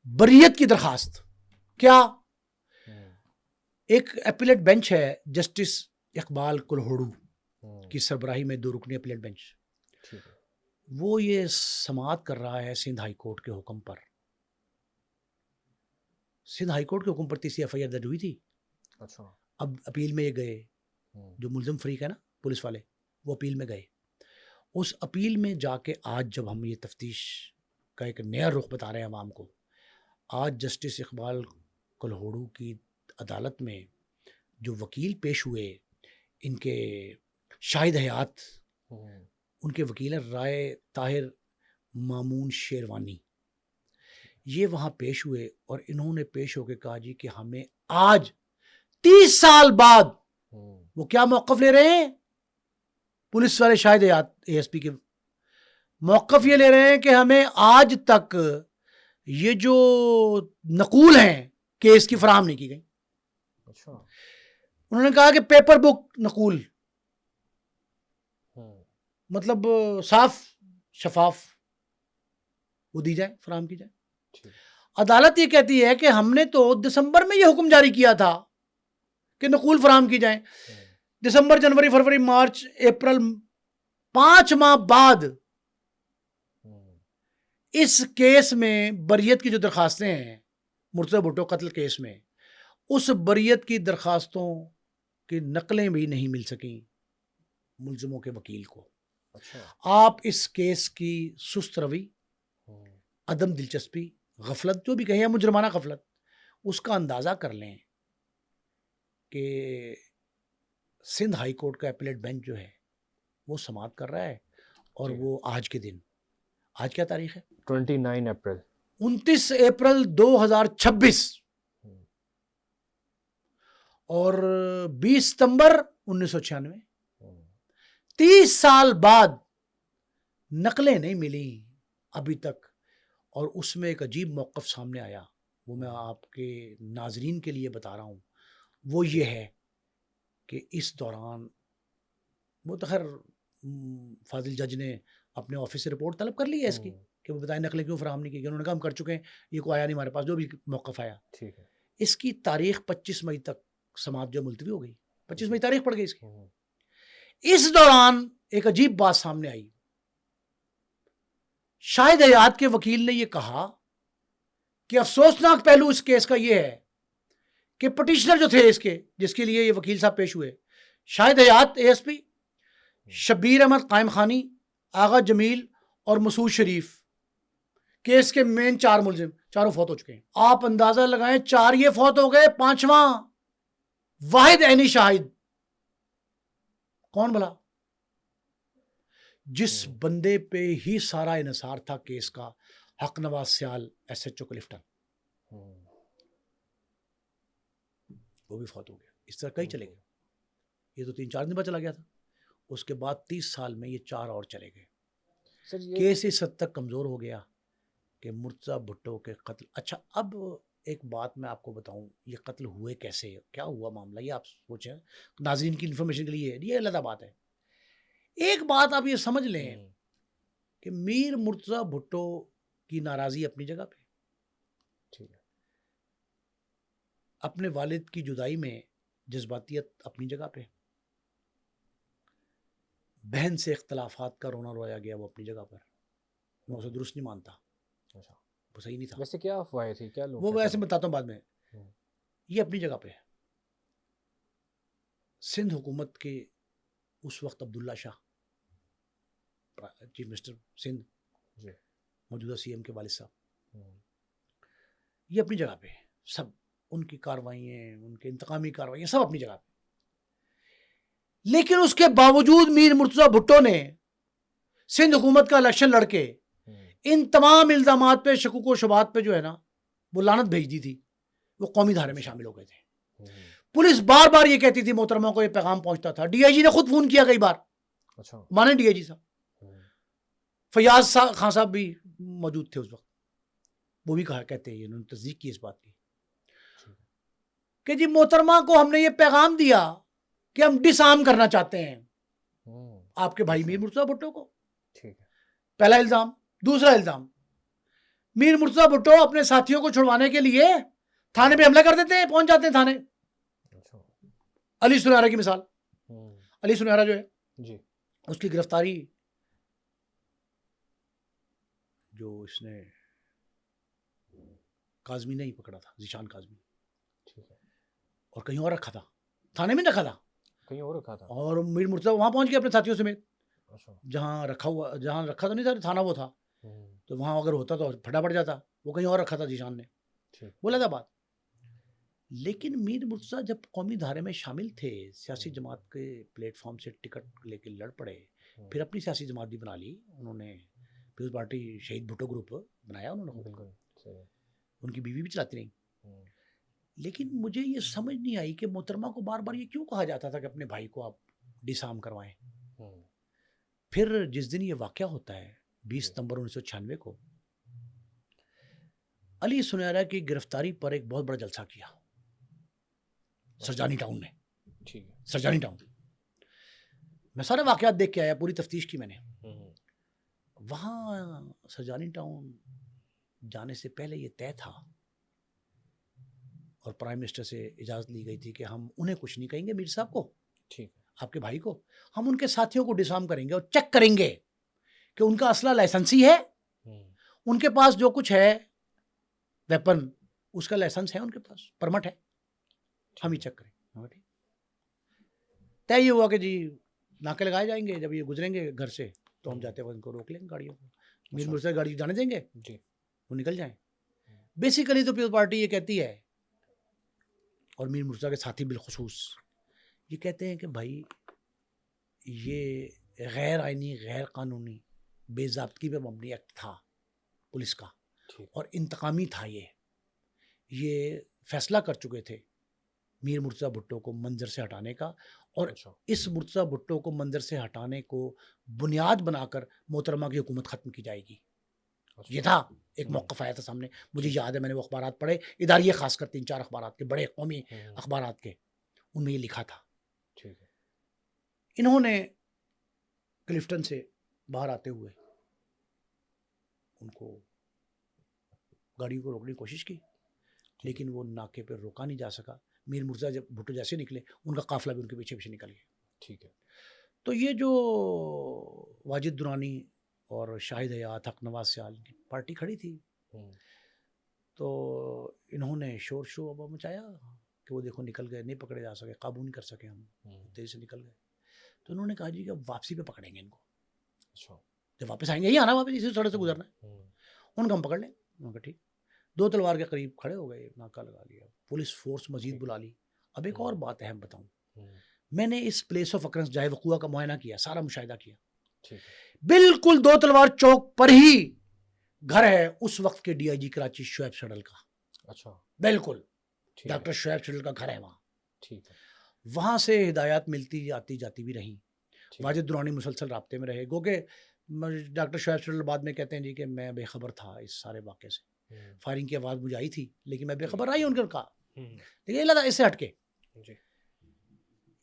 بریت کی درخواست کیا؟ ایک اپیلیٹ بینچ ہے جسٹس اقبال کلہوڑو کی سربراہی میں 2 رکنی اپیلیٹ بینچ، وہ یہ سماعت کر رہا ہے سندھ ہائی کورٹ کے حکم پر. سندھ ہائی کورٹ کے حکم پر تیسری ایف آئی آر درج ہوئی تھی. اب اپیل میں یہ گئے، جو ملزم فریق ہے نا پولیس والے، وہ اپیل میں گئے. اس اپیل میں جا کے آج جب ہم یہ تفتیش کا ایک نیا رخ بتا رہے ہیں عوام کو، آج جسٹس اقبال کلہوڑو کی عدالت میں جو وکیل پیش ہوئے، ان کے شاہد حیات، ان کے وکیل رائے طاہر مامون شیروانی، یہ وہاں پیش ہوئے اور انہوں نے پیش ہو کے کہا جی کہ ہمیں آج 30 سال بعد وہ کیا موقف لے رہے ہیں، پولیس والے شاہد حیات اے ایس پی کے موقف یہ لے رہے ہیں کہ ہمیں آج تک یہ جو نقول ہیں کیس کی فراہم نہیں کی گئی. انہوں نے کہا کہ پیپر بک نقول، مطلب صاف شفاف وہ دی جائے، فراہم کی جائے. عدالت یہ کہتی ہے کہ ہم نے تو دسمبر میں یہ حکم جاری کیا تھا کہ نقول فراہم کی جائیں. دسمبر، جنوری، فروری، مارچ، اپریل، 5 ماہ بعد اس کیس میں بریت کی جو درخواستیں ہیں مرتضیٰ بھٹو قتل کیس میں، اس بریت کی درخواستوں کی نقلیں بھی نہیں مل سکیں ملزموں کے وکیل کو. آپ اس کیس کی سست روی، عدم دلچسپی، غفلت، جو بھی کہیں، مجرمانہ غفلت، اس کا اندازہ کر لیں کہ سندھ ہائی کورٹ کا اپیلیٹ بینچ جو ہے وہ سماعت کر رہا ہے، اور وہ آج کے دن، آج کیا تاریخ ہے؟ 29 اپریل، 29 اپریل 2026 اور 20 ستمبر 1996، 30 سال بعد نقلیں نہیں ملی ابھی تک. اور اس میں ایک عجیب موقف سامنے آیا، وہ میں آپ کے ناظرین کے لیے بتا رہا ہوں. وہ یہ ہے کہ اس دوران وہ تو خیر فاضل جج نے اپنے آفس سے رپورٹ طلب کر لی ہے اس کی کہ وہ بتائیں نقلیں کیوں فراہم نہیں کی گئی. انہوں نے کہا ہم کر چکے ہیں، یہ کوئی آیا نہیں ہمارے پاس، جو بھی موقف آیا. ٹھیک ہے. اس کی تاریخ 25 مئی تک سماعت جو ملتوی ہو گئی، 25 مئی تاریخ پڑ گئی اس کی. اس دوران ایک عجیب بات سامنے آئی. شاہد حیات کے وکیل نے یہ کہا کہ افسوسناک پہلو اس کیس کا یہ ہے کہ پٹیشنر جو تھے اس کے، جس کے لیے یہ وکیل صاحب پیش ہوئے، Shahid Hayat A S P, Shabbir Ahmed Qaimkhani, آغا جمیل اور مسعود شریف، کیس کے مین 4 ملزم، چاروں فوت ہو چکے ہیں. آپ اندازہ لگائیں، 4 یہ فوت ہو گئے، 5واں واحد عینی شاہد کون بلا؟ جس بندے پہ ہی سارا انحصار تھا کیس کا، حق نواز سیال ایس ایچ او کلفٹن، وہ بھی فوت ہو گیا. اس طرح کئی چلے گئے. یہ تو 3-4 دن بعد چلا گیا تھا. اس کے بعد 30 سال میں یہ 4 اور چلے گئے. کیس اس حد تک کمزور ہو گیا کہ مرتضیٰ بھٹو کے قتل. اچھا، اب ایک بات میں آپ کو بتاؤں، یہ قتل ہوئے کیسے، کیا ہوا معاملہ، یہ آپ سوچیں، ناظرین کی انفارمیشن کے لیے یہ علیحدہ بات ہے. ایک بات آپ یہ سمجھ لیں کہ میر مرتضیٰ بھٹو کی ناراضی اپنی جگہ پہ، ٹھیک ہے، اپنے والد کی جدائی میں جذباتیت اپنی جگہ پہ، بہن سے اختلافات کا رونا رویا گیا وہ اپنی جگہ پر. میں اسے درست نہیں مانتا، وہ صحیح نہیں تھا. ویسے کیا افواہیں تھی، کیا لوگ، وہ ایسے بتاتا ہوں بعد میں. یہ اپنی جگہ پہ ہے. سندھ حکومت کے اس وقت عبداللہ شاہ چیف منسٹر سندھ، موجودہ سی ایم کے والد صاحب، یہ اپنی جگہ پہ سب، ان کی کاروائیاں، ان کے انتقامی کاروائیاں سب اپنی جگہ پہ. لیکن اس کے باوجود میر مرتضیٰ بھٹو نے سندھ حکومت کا الیکشن لڑ کے ان تمام الزامات پہ شکوک و شبہات پہ جو ہے نا وہ لعنت بھیج دی تھی، وہ قومی دھارے میں شامل ہو گئے تھے۔ پولیس بار بار یہ کہتی تھی محترمہ کو یہ پیغام پہنچتا تھا، ڈی آئی جی نے خود فون کیا کئی بار، مانے ڈی آئی جی صاحب، فیاض خان صاحب بھی موجود تھے اس وقت، وہ بھی کہا کہتے ہیں، انہوں نے تصدیق کی اس بات کی کہ جی محترمہ کو ہم نے یہ پیغام دیا کہ ہم ڈس آرم کرنا چاہتے ہیں آپ کے بھائی میر مرتضیٰ بھٹو کو۔ پہلا الزام۔ دوسرا الزام، میر مرتضیٰ بھٹو اپنے ساتھیوں کو چھڑوانے کے لیے تھانے پہ حملہ کر دیتے ہیں، پہنچ جاتے ہیں تھانے۔ علی سنیارہ کی مثال، علی سنیارہ جو ہے اس کی گرفتاری جو اس نے کاظمی نے ہی پکڑا تھا، ذیشان کاظمی، اور کہیں اور رکھا تھا، تھانے میں رکھا تھا کہیں اور رکھا تھا، اور میر مرتضیٰ وہاں پہنچ گیا اپنے ساتھیوں سمیت، جہاں رکھا تو نہیں تھا، تھانہ وہ تھا، تو وہاں اگر ہوتا تو پھٹا پڑ جاتا، وہ کہیں اور رکھا تھا ذیشان نے، بولا تھا بات۔ لیکن میر مرتضیٰ جب قومی دھارے میں شامل تھے، سیاسی جماعت کے پلیٹ فارم سے ٹکٹ لے کے لڑ پڑے، پھر اپنی سیاسی جماعت بھی بنا لی انہوں نے، پیپلز پارٹی شہید بھٹو گروپ بنایا انہوں نے، ان کی بیوی بھی چلاتی رہی۔ لیکن مجھے یہ سمجھ نہیں آئی کہ محترمہ کو بار بار یہ کیوں کہا جاتا تھا کہ اپنے بھائی کو آپ ڈس آرم کروائیں۔ پھر جس دن یہ واقعہ ہوتا ہے 20 ستمبر 1996 کو، علی سنیارہ کی گرفتاری پر ایک بہت بڑا جلسہ کیا سرجانی ٹاؤن نے، سرجانی ٹاؤن۔ میں سارے واقعات دیکھ کے آیا، پوری تفتیش کی میں نے۔ وہاں سرجانی ٹاؤن جانے سے پہلے یہ طے تھا اور پرائم منسٹر سے اجازت لی گئی تھی کہ ہم انہیں کچھ نہیں کہیں گے میر صاحب کو، آپ کے بھائی کو، ہم ان کے ساتھیوں کو ڈس آرم کریں گے اور چیک کریں گے کہ ان کا اسلحہ لائسنسی ہے، ان کے پاس جو کچھ ہے ویپن اس کا لائسنس ہے، ان کے پاس پرمٹ ہے، ہم ہی چیک کریں۔ طے یہ ہوا کہ جی ناکے لگائے جائیں گے، جب یہ گزریں گے گھر سے تو ہم جاتے وقت ان کو روک لیں گے گاڑیوں کو، میر مرتضیٰ گاڑی جانے دیں گے وہ نکل جائیں۔ بیسیکلی تو پیپلز پارٹی یہ کہتی ہے، اور میر مرتضیٰ کے ساتھی بالخصوص یہ کہتے ہیں کہ بھائی یہ غیر آئینی، غیر قانونی، بے ضابطگی پہ مبنی ایکٹ تھا پولیس کا، اور انتقامی تھا۔ یہ فیصلہ کر چکے تھے میر مرتضیٰ بھٹو کو منظر سے ہٹانے کا، اور اس مرتضیٰ بھٹو کو منظر سے ہٹانے کو بنیاد بنا کر محترمہ کی حکومت ختم کی جائے گی۔ یہ تھا، ایک موقف آیا تھا سامنے، مجھے یاد ہے میں نے وہ اخبارات پڑھے، اداریہ خاص کر 3-4 اخبارات کے، بڑے قومی اخبارات کے، ان میں یہ لکھا تھا۔ انہوں نے کلفٹن سے باہر آتے ہوئے ان کو گاڑیوں کو روکنے کی کوشش کی، لیکن وہ ناکے پہ روکا نہیں جا سکا۔ میر مرتضیٰ جب بھٹو جیسے نکلے، ان کا قافلہ بھی ان کے پیچھے پیچھے نکل گیا۔ تو یہ جو واجد درانی اور شاہد حیات، حق نواز سیال کی پارٹی کھڑی تھی، تو انہوں نے شور شور مچایا کہ وہ دیکھو نکل گئے، نہیں پکڑے جا سکے، قابو نہیں کر سکے، ہم تیزی سے نکل گئے۔ تو انہوں نے کہا جی کہ واپسی پہ پکڑیں گے ان کو، جب واپس آئیں گے ہی آنا، واپس اسی سڑک سے گزرنا ہے، ان کو ہم پکڑ لیں۔ انہوں نے کہا ٹھیک۔ 2 تلوار کے قریب کھڑے ہو گئے، ناکہ لگا لیا، پولیس فورس مزید بلا لی۔ اب ایک اور بات اہم بتاؤں، میں نے اس پلیس آف اکرنس جائے وقوع کا معائنہ کیا، سارا مشاہدہ کیا، بالکل 2 تلوار چوک پر ہی گھر ہے اس وقت کے D I G Karachi Shoaib شڈل کا، بالکل ڈاکٹر شعیب شڈل کا گھر ہے وہاں۔ وہاں سے ہدایات ملتی آتی جاتی بھی رہیں، واجد درانی مسلسل رابطے میں رہے، گو کہ ڈاکٹر شعیب شڈل بعد میں کہتے ہیں جی کہ میں بے خبر تھا اس سارے واقعے سے، فائرنگ کی آواز مجھے آئی تھی لیکن میں بے خبر رہی، ان کے کہا، لیکن یہ لگا اس سے ہٹ کے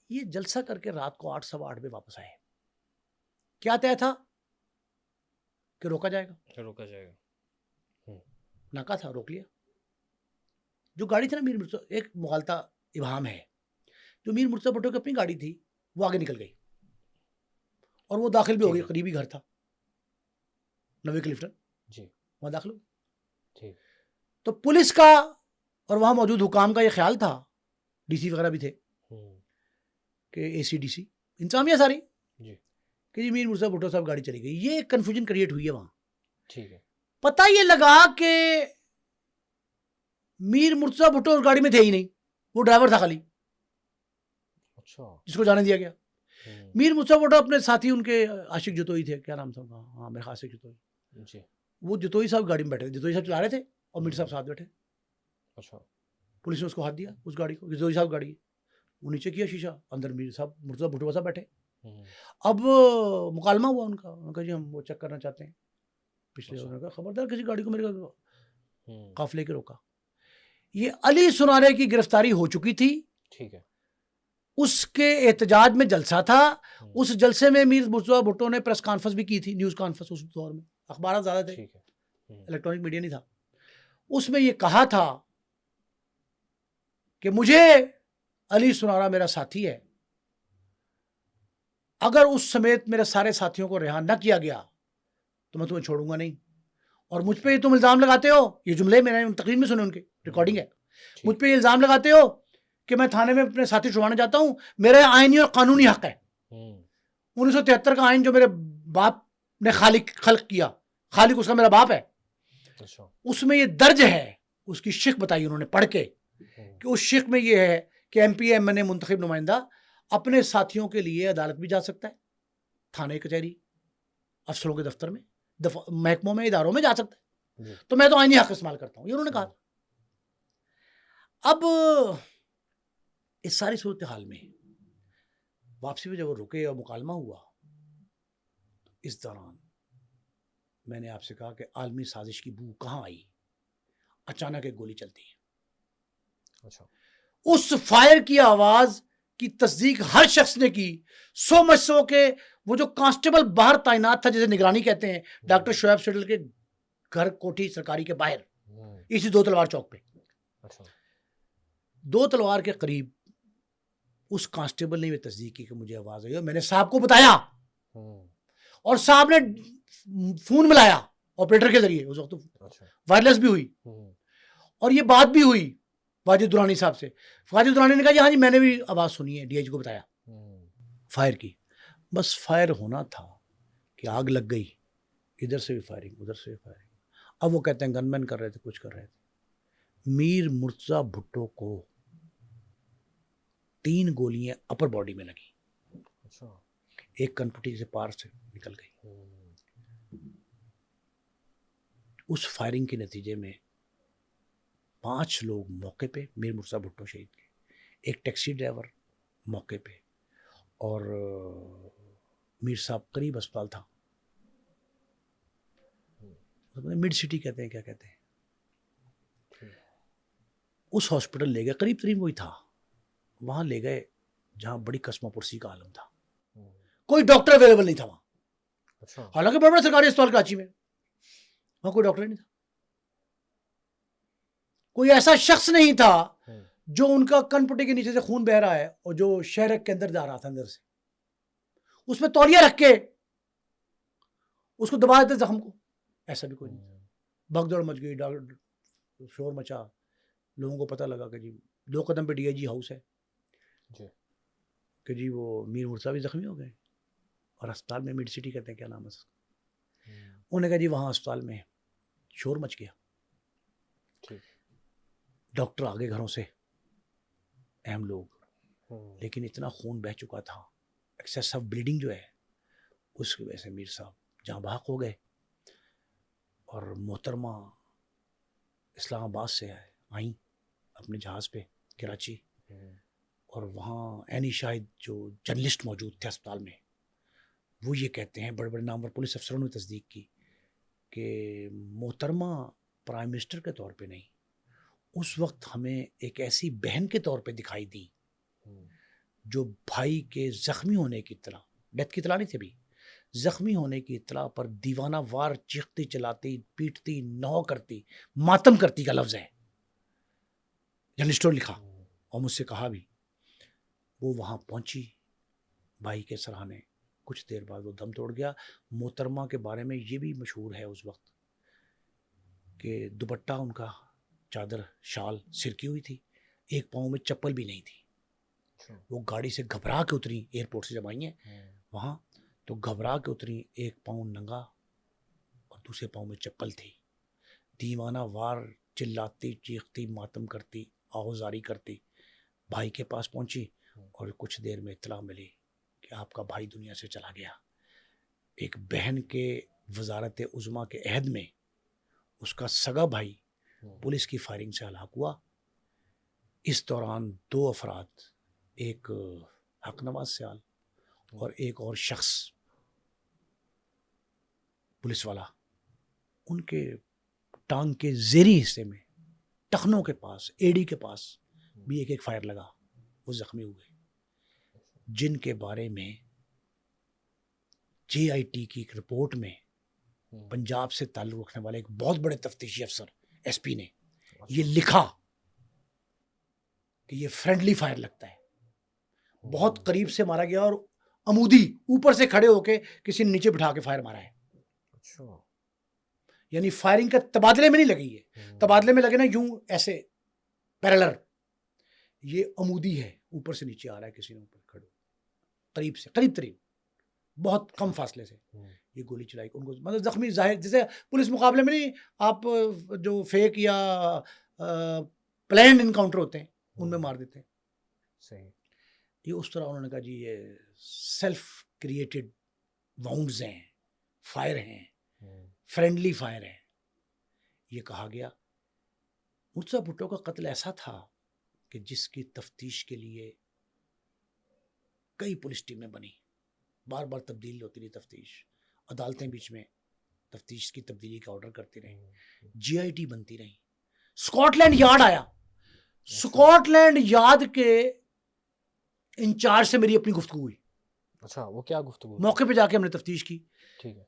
یہ جلسہ کر کے رات کو 8 سوا 8 بجے واپس آئے۔ کیا طے تھا کہ روکا جائے گا، ناکا تھا، روک لیا۔ جو گاڑی تھی نا میر مرتضیٰ، ایک مغالطہ ابہام ہے، جو میر مرتضیٰ بھٹو کی اپنی گاڑی تھی وہ آگے نکل گئی اور وہ داخل بھی ہو گئی، قریبی گھر تھا نوے کلفٹن، وہاں داخل ہو۔ تو پولیس کا اور وہاں موجود حکام کا یہ خیال تھا، ڈی سی وغیرہ بھی تھے کہ اے سی ڈی سی انتظامیہ ساری، کہ جی میر مرتضیٰ بھٹو صاحب گاڑی چلی گئی۔ یہ کنفیوژن کریٹ ہوئی ہے وہاں۔ پتہ یہ لگا کہ میر مرتضیٰ بھٹو اس گاڑی میں تھے ہی نہیں، وہ ڈرائیور تھا خالی، جس کو جانے دیا گیا۔ میر مرتضیٰ بھٹو اپنے ساتھی ان کے عاشق جتوئی تھے, کیا نام تھا ان کا, ہاں میرے عاشق جتوئی جی. وہ جتوئی صاحب گاڑی میں بیٹھے تھے, جتوئی صاحب چلا رہے تھے اور میر صاحب ساتھ بیٹھے. اچھا. پولیس نے اس کو ہاتھ دیا اس گاڑی کو, جتوئی صاحب گاڑی, وہ نیچے کیا شیشہ, اندر میر صاحب مرتضیٰ بھٹو صاحب بیٹھے. اب مکالمہ ہوا ان کا جی ہم وہ چیک کرنا چاہتے ہیں پچھلے, انہوں نے کہا خبردار کسی گاڑی کو میرے قافلے کے روکا. یہ علی سنارے کی گرفتاری ہو چکی تھی, ٹھیک ہے, اس کے احتجاج میں جلسہ تھا. اس جلسے میں میر مرتضیٰ بھٹو نے پریس کانفرنس بھی کی تھی, نیوز کانفرنس. اس دور میں اخبارات زیادہ تھے, الیکٹرانک میڈیا نہیں تھا. اس میں یہ کہا تھا کہ مجھے علی سنارا میرا ساتھی ہے, اگر اس سمیت میرے سارے ساتھیوں کو رہا نہ کیا گیا تو میں تمہیں چھوڑوں گا نہیں. اور مجھ پہ تم الزام لگاتے ہو, یہ جملے میں نے تقریر میں سنے, ان کی ریکارڈنگ ہے, مجھ پہ یہ الزام لگاتے ہو کہ میں تھانے میں اپنے ساتھی چھڑوانا چاہتا ہوں, میرا آئینی اور قانونی حق ہے. 1973 کا آئین جو میرے باپ نے خلق کیا, خالق اس کا میرا باپ ہے, اس میں یہ درج ہے. اس کی شق بتائی انہوں نے پڑھ کے کہ اس شق میں یہ ہے کہ ایم پی ایم نے منتخب نمائندہ اپنے ساتھیوں کے لیے عدالت بھی جا سکتا ہے, تھانے کچہری, افسروں کے دفتر میں, محکموں میں, اداروں میں جا سکتا ہے. تو میں تو آئینی حق استعمال کرتا ہوں, یہ انہوں نے کہا. اب اس ساری صورتحال میں واپسی پہ جب وہ رکے اور مکالمہ ہوا, اس دوران میں نے آپ سے کہا کہ عالمی سازش کی بو کہاں آئی, اچانک ایک گولی چلتی ہے. اچھا. اس فائر کی آواز کی تصدیق ہر شخص نے کی, سو مچ سو کہ وہ جو کانسٹیبل باہر تعینات تھا, جسے نگرانی کہتے ہیں, ڈاکٹر شعیب سیڈل کے گھر کوٹھی سرکاری کے باہر, اسی دو تلوار چوک پہ, دو تلوار کے قریب اس کانسٹیبل نے یہ تصدیق کی کہ مجھے آواز آئی, اور میں نے صاحب کو بتایا, اور صاحب نے فون ملایا آپریٹر کے ذریعے, اس وقت وائرلیس بھی ہوئی, اور یہ بات بھی ہوئی واجد درانی صاحب سے. واجد درانی نے کہا جی ہاں جی میں نے بھی آواز سنی ہے, ڈی ایچ کو بتایا فائر کی. بس فائر ہونا تھا کہ آگ لگ گئی, ادھر سے بھی فائرنگ, ادھر سے بھی فائرنگ. اب وہ کہتے ہیں گن مین کر رہے تھے, کچھ کر رہے تھے. میر مرتضیٰ بھٹو کو 3 گولیاں اپر باڈی میں لگی, ایک کنپٹی سے پار سے نکل گئی. اس فائرنگ کے نتیجے میں 5 لوگ موقع پہ, میر مرتضیٰ بھٹو شہید کے, ایک ٹیکسی ڈرائیور موقع پہ, اور میر صاحب قریب اسپتال تھا, مڈ سٹی کہتے ہیں, کیا کہتے ہیں, اس ہاسپٹل لے گئے, قریب ترین وہی تھا, وہاں لے گئے جہاں بڑی قسمہ پرسی کا عالم تھا. کوئی ڈاکٹر اویلیبل نہیں تھا وہاں, حالانکہ بڑا بڑا سرکاری اسپتال کراچی میں, وہاں کوئی ڈاکٹر نہیں تھا. کوئی ایسا شخص نہیں تھا جو ان کا کن پٹی کے نیچے سے خون بہ رہا ہے اور جو شہرک کے اندر جا رہا تھا, اندر سے اس میں تولیہ رکھ کے اس کو دبا دیتے زخم کو, ایسا بھی کوئی نہیں تھا. بھگدڑ مچ گئی, شور مچا, لوگوں کو پتہ لگا کہ جی 2 قدم پہ ڈی آئی جی ہاؤس ہے, کہ جی وہ میر مرتضیٰ بھی زخمی ہو گئے, اور اسپتال میں مڈ سٹی کہتے ہیں, کیا نام ہے اس کا, انہوں نے کہا جی وہاں اسپتال میں شور مچ گیا, ڈاکٹر آگے گھروں سے, اہم لوگ, لیکن اتنا خون بہ چکا تھا, ایکسیسو بلیڈنگ جو ہے, اس کی وجہ سے میر صاحب جہاں بحق ہو گئے. اور محترمہ اسلام آباد سے آئیں اپنے جہاز پہ کراچی, اور وہاں اینی شاہد جو جرنلسٹ موجود تھے اسپتال میں, وہ یہ کہتے ہیں, بڑے بڑے نامور پولیس افسروں نے تصدیق کی کہ محترمہ پرائم منسٹر کے طور پہ نہیں, اس وقت ہمیں ایک ایسی بہن کے طور پہ دکھائی دی جو بھائی کے زخمی ہونے کی اطلاع, ڈیتھ کی اطلاع نہیں تھی ابھی, زخمی ہونے کی اطلاع پر دیوانہ وار چیختی چلاتی, پیٹتی, نو کرتی, ماتم کرتی کا لفظ ہے, جرنلسٹوں نے لکھا اور مجھ سے کہا بھی. وہ وہاں پہنچی بھائی کے سراہنے, کچھ دیر بعد وہ دم توڑ گیا. محترمہ کے بارے میں یہ بھی مشہور ہے اس وقت کہ دوپٹہ ان کا, چادر, شال سرکی ہوئی تھی, ایک پاؤں میں چپل بھی نہیں تھی. وہ گاڑی سے گھبرا کے اتری, ایئرپورٹ سے جب آئی ہیں وہاں تو گھبرا کے اتری, ایک پاؤں ننگا اور دوسرے پاؤں میں چپل تھی. دیوانہ وار چلاتی, چیختی, ماتم کرتی, آہوزاری کرتی بھائی کے پاس پہنچی, اور کچھ دیر میں اطلاع ملی کہ کہ آپ کا بھائی دنیا سے چلا گیا. ایک بہن کے وزارت عظمیٰ کے عہد میں اس کا سگا بھائی پولیس کی فائرنگ سے ہلاک ہوا. اس دوران 2 افراد، ایک حق نواز سیال اور ایک اور شخص پولیس والا، ان کے ٹانگ کے زیریں حصے میں ٹخنوں کے پاس، ایڑی کے پاس بھی ایک فائر لگا. وہ زخمی ہوئے، جن کے بارے میں جے آئی ٹی کی ایک رپورٹ میں پنجاب سے تعلق رکھنے والے ایک بہت بڑے تفتیشی افسر ایس پی نے یہ لکھا کہ یہ فرینڈلی فائر لگتا ہے، بہت قریب سے مارا گیا اور عمودی اوپر سے کھڑے ہو کے کسی نے نیچے بٹھا کے فائر مارا ہے. یعنی فائرنگ کا تبادلے میں نہیں لگی ہے، تبادلے میں لگے نا یوں ایسے پیرلر، یہ عمودی ہے، اوپر سے نیچے آ رہا ہے، کسی نے اوپر کھڑے قریب سے، قریب ترین، بہت کم فاصلے سے یہ گولی چلائی. ان کو مطلب زخمی ظاہر، جیسے پولیس مقابلے میں نہیں آپ جو فیک یا پلانڈ انکاؤنٹر ہوتے ہیں ان میں مار دیتے ہیں. صحیح. یہ اس طرح انہوں نے کہا جی یہ سیلف کریٹڈ واؤنڈز ہیں، فائر ہیں، فرینڈلی فائر ہے. یہ کہا گیا. مرتضیٰ بھٹو کا قتل ایسا تھا کہ جس کی تفتیش کے لیے کئی پولیس ٹیمیں بنی، بار بار تبدیل ہوتی رہی تفتیش، عدالتیں بیچ میں تفتیش کی تبدیلی کا آرڈر کرتی رہیں، جی آئی ٹی بنتی رہیں. اسکاٹ لینڈ یارڈ آیا، اسکاٹ لینڈ یارڈ کے انچارج سے میری اپنی گفتگو ہوئی. اچھا، وہ کیا گفتگو؟ موقع پہ جا کے ہم نے تفتیش کی. ٹھیک ہے.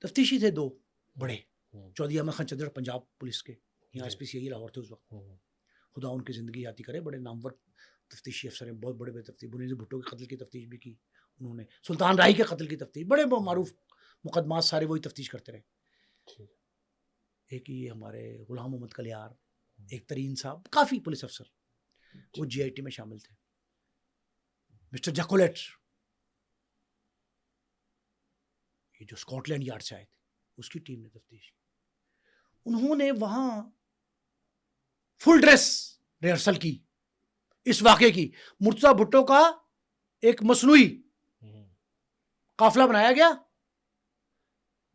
تفتیشی تھے 2 بڑے، چودھری احمد خان چدر پنجاب پولیس کے، یہاں ایس پی سی آئی لاہور تھے اس وقت، خدا ان کی زندگی یاتی کرے، بڑے نامور تفتیشی افسر ہیں، بہت بڑے بڑے تفتیش. بنیز بھٹو کے قتل کی تفتیش بھی کی انہوں نے، سلطان راہی کے قتل کی تفتیش، بڑے معروف مقدمات سارے وہی تفتیش کرتے رہے. ایک یہ ہمارے غلام محمد کلیار، ایک ترین صاحب، کافی پولیس افسر وہ جی آئی ٹی میں شامل تھے. مسٹر جیکولیٹ، یہ جو اسکاٹ لینڈ یارڈ سے آئے تھے، اس کی ٹیم نے تفتیش کی. انہوں نے وہاں فل ڈریس ریہرسل کی اس واقعے کی. مرتضیٰ بھٹو کا ایک مصنوعی قافلہ بنایا گیا،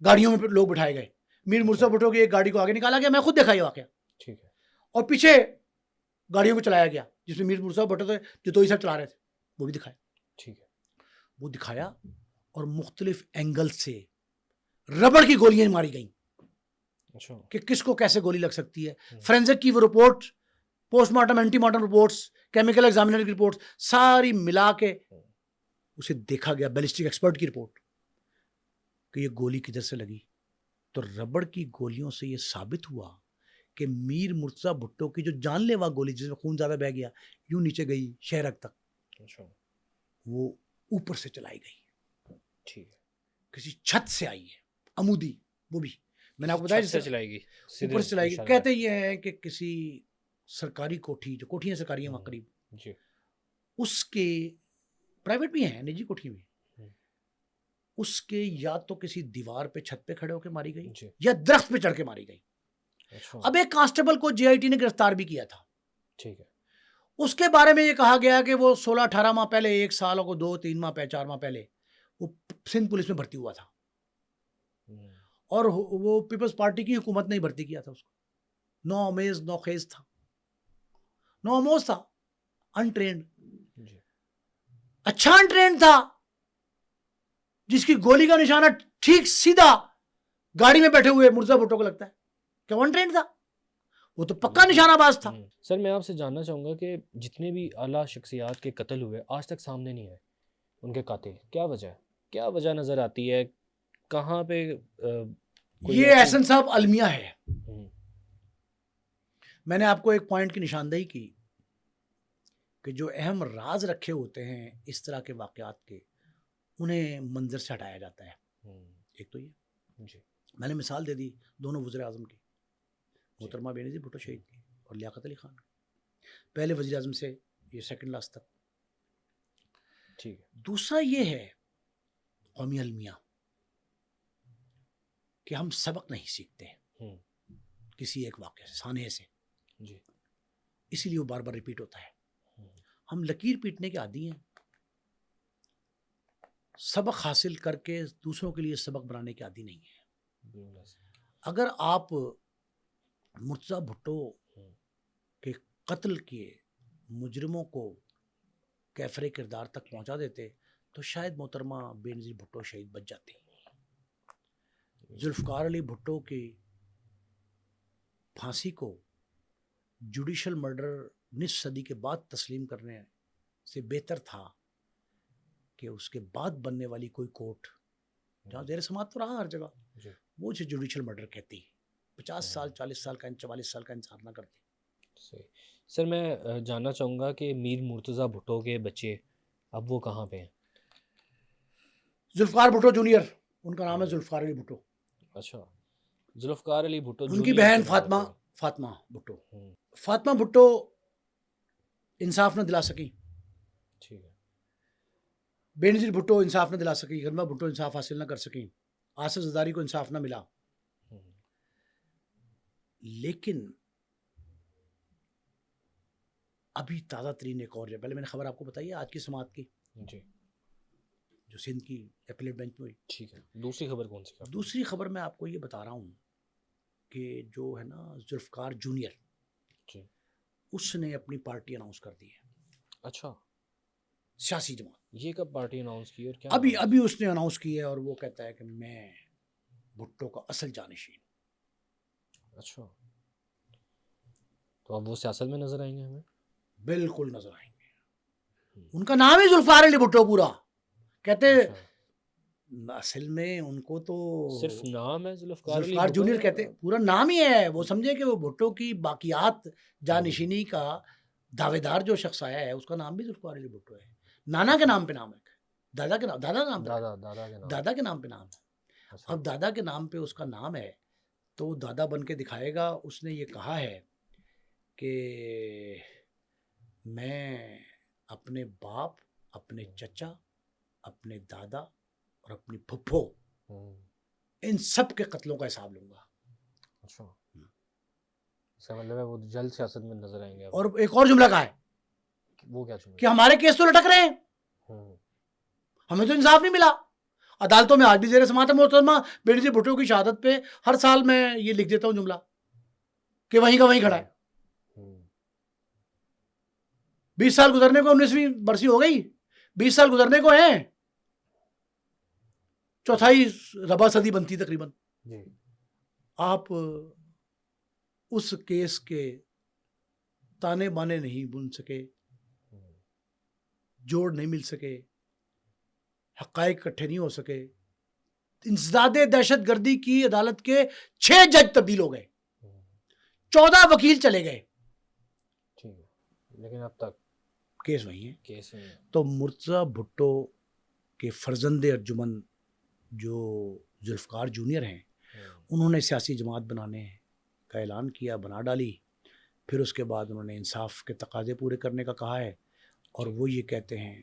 گاڑیوں میں لوگ بٹھائے گئے. میر مرتضیٰ بھٹو کی ایک گاڑی کو آگے نکالا گیا، میں خود دیکھا یہ واقعہ. ٹھیک ہے. اور پیچھے گاڑیوں کو چلایا گیا جس میں میر مرتضیٰ بھٹو تھے جو 2 ہی صاحب چلا رہے تھے، وہ بھی دکھایا. ٹھیک ہے. وہ دکھایا اور مختلف اینگل سے ربڑ کی گولیاں ماری گئیں کہ کس کو کیسے گولی لگ سکتی ہے. فرینزک کی وہ report, post mortem, ante mortem reports, chemical examiner کی رپورٹ، ساری ملا کے اسے دیکھا گیا، بیلسٹک ایکسپرٹ کی رپورٹ، کہ یہ گولی کدھر سے لگی. تو ربڑ کی گولیوں سے یہ ثابت ہوا کہ میر مرتضیٰ بھٹو کی جو جان لیوا گولی جس میں خون زیادہ بہ گیا، یوں نیچے گئی شہرک تک، وہ اوپر سے چلائی گئی. ٹھیک ہے. کسی چھت سے آئی ہے، عمودی، وہ بھی میں نے آپ کو بتایا جس سے چلائی گئی، اوپر سے چلائی گئی. کہتے یہ ہیں کہ کسی سرکاری کوٹھی، جو کوٹھیاں سرکاری ہیں وہاں قریب، اس کے پرائیویٹ بھی ہیں، نجی کوٹھی بھی، اس کے یا تو کسی دیوار پہ چھت پہ کھڑے ہو کے ماری گئی یا درخت پہ چڑھ کے ماری گئی. اب ایک کانسٹیبل کو جے آئی ٹی نے گرفتار بھی کیا تھا. ٹھیک ہے. اس کے بارے میں یہ کہا گیا کہ وہ 16-18 ماہ پہلے، 1 سال کو 2-3 ماہ 4 ماہ پہلے وہ سندھ پولیس میں بھرتی ہوا تھا، اور وہ پیپلز پارٹی کی حکومت نے ہی بھرتی کیا تھا اس کو. نو آمیز نو خیز تھا، نو آموز تھا، انٹرینڈ، اچھا انٹرینڈ تھا، جس کی گولی کا نشانہ ٹھیک سیدھا گاڑی میں بیٹھے ہوئے مرتضیٰ بھٹو کو لگتا ہے کہ وہ انٹرینڈ تھا، وہ تو پکا نشانہ باز تھا. سر میں آپ سے جاننا چاہوں گا کہ جتنے بھی اعلیٰ شخصیات کے قتل ہوئے آج تک سامنے نہیں آئے ان کے قاتل، کیا وجہ ہے؟ کیا وجہ نظر آتی ہے؟ کہاں پہ یہ احسن صاحب المیہ ہے. میں نے آپ کو ایک پوائنٹ کی نشاندہی کی کہ جو اہم راز رکھے ہوتے ہیں اس طرح کے واقعات کے، انہیں منظر سے ہٹایا جاتا ہے. ایک تو یہ میں نے مثال دے دی دونوں وزیر اعظم کی، محترمہ بے نظیر بھٹو شہید کی اور لیاقت علی خان کی، پہلے وزیر اعظم سے یہ سیکنڈ لاسٹ تک. ٹھیک ہے. دوسرا یہ ہے قومی المیہ کہ ہم سبق نہیں سیکھتے کسی ایک واقعے سے، سانحے سے، اسی لیے وہ بار بار ریپیٹ ہوتا ہے. ہم لکیر پیٹنے کے عادی ہیں. سبق حاصل کر کے دوسروں کے لیے سبق بنانے کے عادی نہیں ہے. اگر آپ مرتضیٰ بھٹو کے قتل کیے مجرموں کو کیفر کردار تک پہنچا دیتے تو شاید محترمہ بے نظیر بھٹو شہید بچ جاتی. ذوالفقار علی بھٹو کی پھانسی کو جوڈیشل مرڈر نصف صدی کے بعد تسلیم کرنے سے بہتر تھا کہ اس کے بعد بننے والی کوئی کورٹ جہاں زیر سماعت تو رہا ہر جگہ وہ اسے جوڈیشل مرڈر کہتی. 50 سال 40 سال کا 44 سال کا انتظار نہ کرتی. سر میں جاننا چاہوں گا کہ میر مرتضیٰ بھٹو کے بچے اب وہ کہاں پہ ہیں؟ ذوالفقار بھٹو جونیئر ان کا نام ہے ذوالفقار علی بھٹو. اچھا ذوالفقار علی بھٹو ان کی بہن فاطمہ بھٹو. فاطمہ بھٹو انصاف نہ دلا سکی. ٹھیک ہے. بے نظیر بھٹو انصاف نہ دلا سکی. غنیمہ بھٹو انصاف حاصل نہ کر سکی. آصف زرداری کو انصاف نہ ملا. لیکن ابھی تازہ ترین ایک اور ہے. پہلے میں نے خبر آپ کو بتائی ہے آج کی سماعت کی جی جو سندھ کی اپیلیٹ بینچ میں ہوئی. ٹھیک ہے. دوسری خبر کون سی؟ دوسری خبر میں آپ کو یہ بتا رہا ہوں کہ جو ہے نا ذوالفقار جونیئر جی اس نے اپنی پارٹی اناؤنس کر دی ہے. اچھا سیاسی جماعت. یہ کب پارٹی اناؤنس کی اور کیا؟ ابھی اس نے اناؤنس کی ہے اور وہ کہتا ہے کہ میں بھٹو کا اصل جانشین. اچھا تو اب وہ سیاست میں نظر آئیں گے ہمیں؟ بالکل نظر آئیں گے. ان کا نام ہی ذوالفقار علی بھٹو پورا. کہتے اصل میں ان کو تو صرف نام ہے ذوالفقار جونیئر کہتے. پورا نام ہی ہے. وہ سمجھے کہ وہ بھٹو کی باقیات جانشینی کا دعوے دار جو شخص آیا ہے اس کا نام بھی ذوالفقار علی بھٹو ہے. نانا کے نام پہ نام ہے. دادا کے نام پہ نام ہے. اب دادا کے نام پہ اس کا نام ہے تو دادا بن کے دکھائے گا. اس نے یہ کہا ہے کہ میں اپنے باپ اپنے چچا اپنے دادا اور اپنی پھپھو ان سب کے قتلوں کا حساب لوں گا. اچھا اس کا مطلب ہے وہ جلد سیاست میں نظر آئیں گے. اور ایک اور جملہ کہا ہے. وہ کیا جملہ؟ کہ ہمارے کیس تو لٹک رہے ہیں, ہمیں تو انصاف نہیں ملا. عدالتوں میں آج بھی زیر سماعت ہے محترمہ بے نظیر بھٹو کی شہادت پہ ہر سال میں یہ لکھ دیتا ہوں جملہ کہ وہیں کا وہیں کھڑا ہے. 20 سال گزرنے کو 19ویں برسی ہو گئی. 20 سال گزرنے کو ہیں. چوتھائی ربع صدی بنتی تقریباً. آپ اس کیس کے تانے بانے نہیں بن سکے, جوڑ نہیں مل سکے, حقائق اکٹھے نہیں ہو سکے. انسداد دہشت گردی کی عدالت کے 6 جج تبدیل ہو گئے, 14 وکیل چلے گئے, لیکن اب تک کیس وہی ہے. تو مرتضیٰ بھٹو کے فرزند ارجمن جو ذوالفقار جونیئر ہیں انہوں نے سیاسی جماعت بنانے کا اعلان کیا, بنا ڈالی. پھر اس کے بعد انہوں نے انصاف کے تقاضے پورے کرنے کا کہا ہے اور وہ یہ کہتے ہیں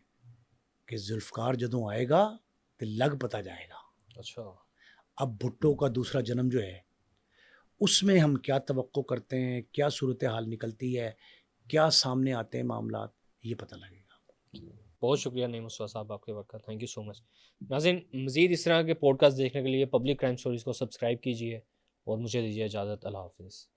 کہ ذوالفقار جدوں آئے گا تو لگ پتا جائے گا. اچھا اب بھٹو کا دوسرا جنم جو ہے اس میں ہم کیا توقع کرتے ہیں, کیا صورتحال نکلتی ہے, کیا سامنے آتے ہیں معاملات, یہ پتہ لگے گا. بہت شکریہ نعیم مصطفیٰ صاحب آپ کے وقت کا. تھینک یو سو مچ. ناظرین مزید اس طرح کے پوڈ کاسٹ دیکھنے کے لیے پبلک کرائم سٹوریز کو سبسکرائب کیجیے اور مجھے دیجیے اجازت. اللہ حافظ.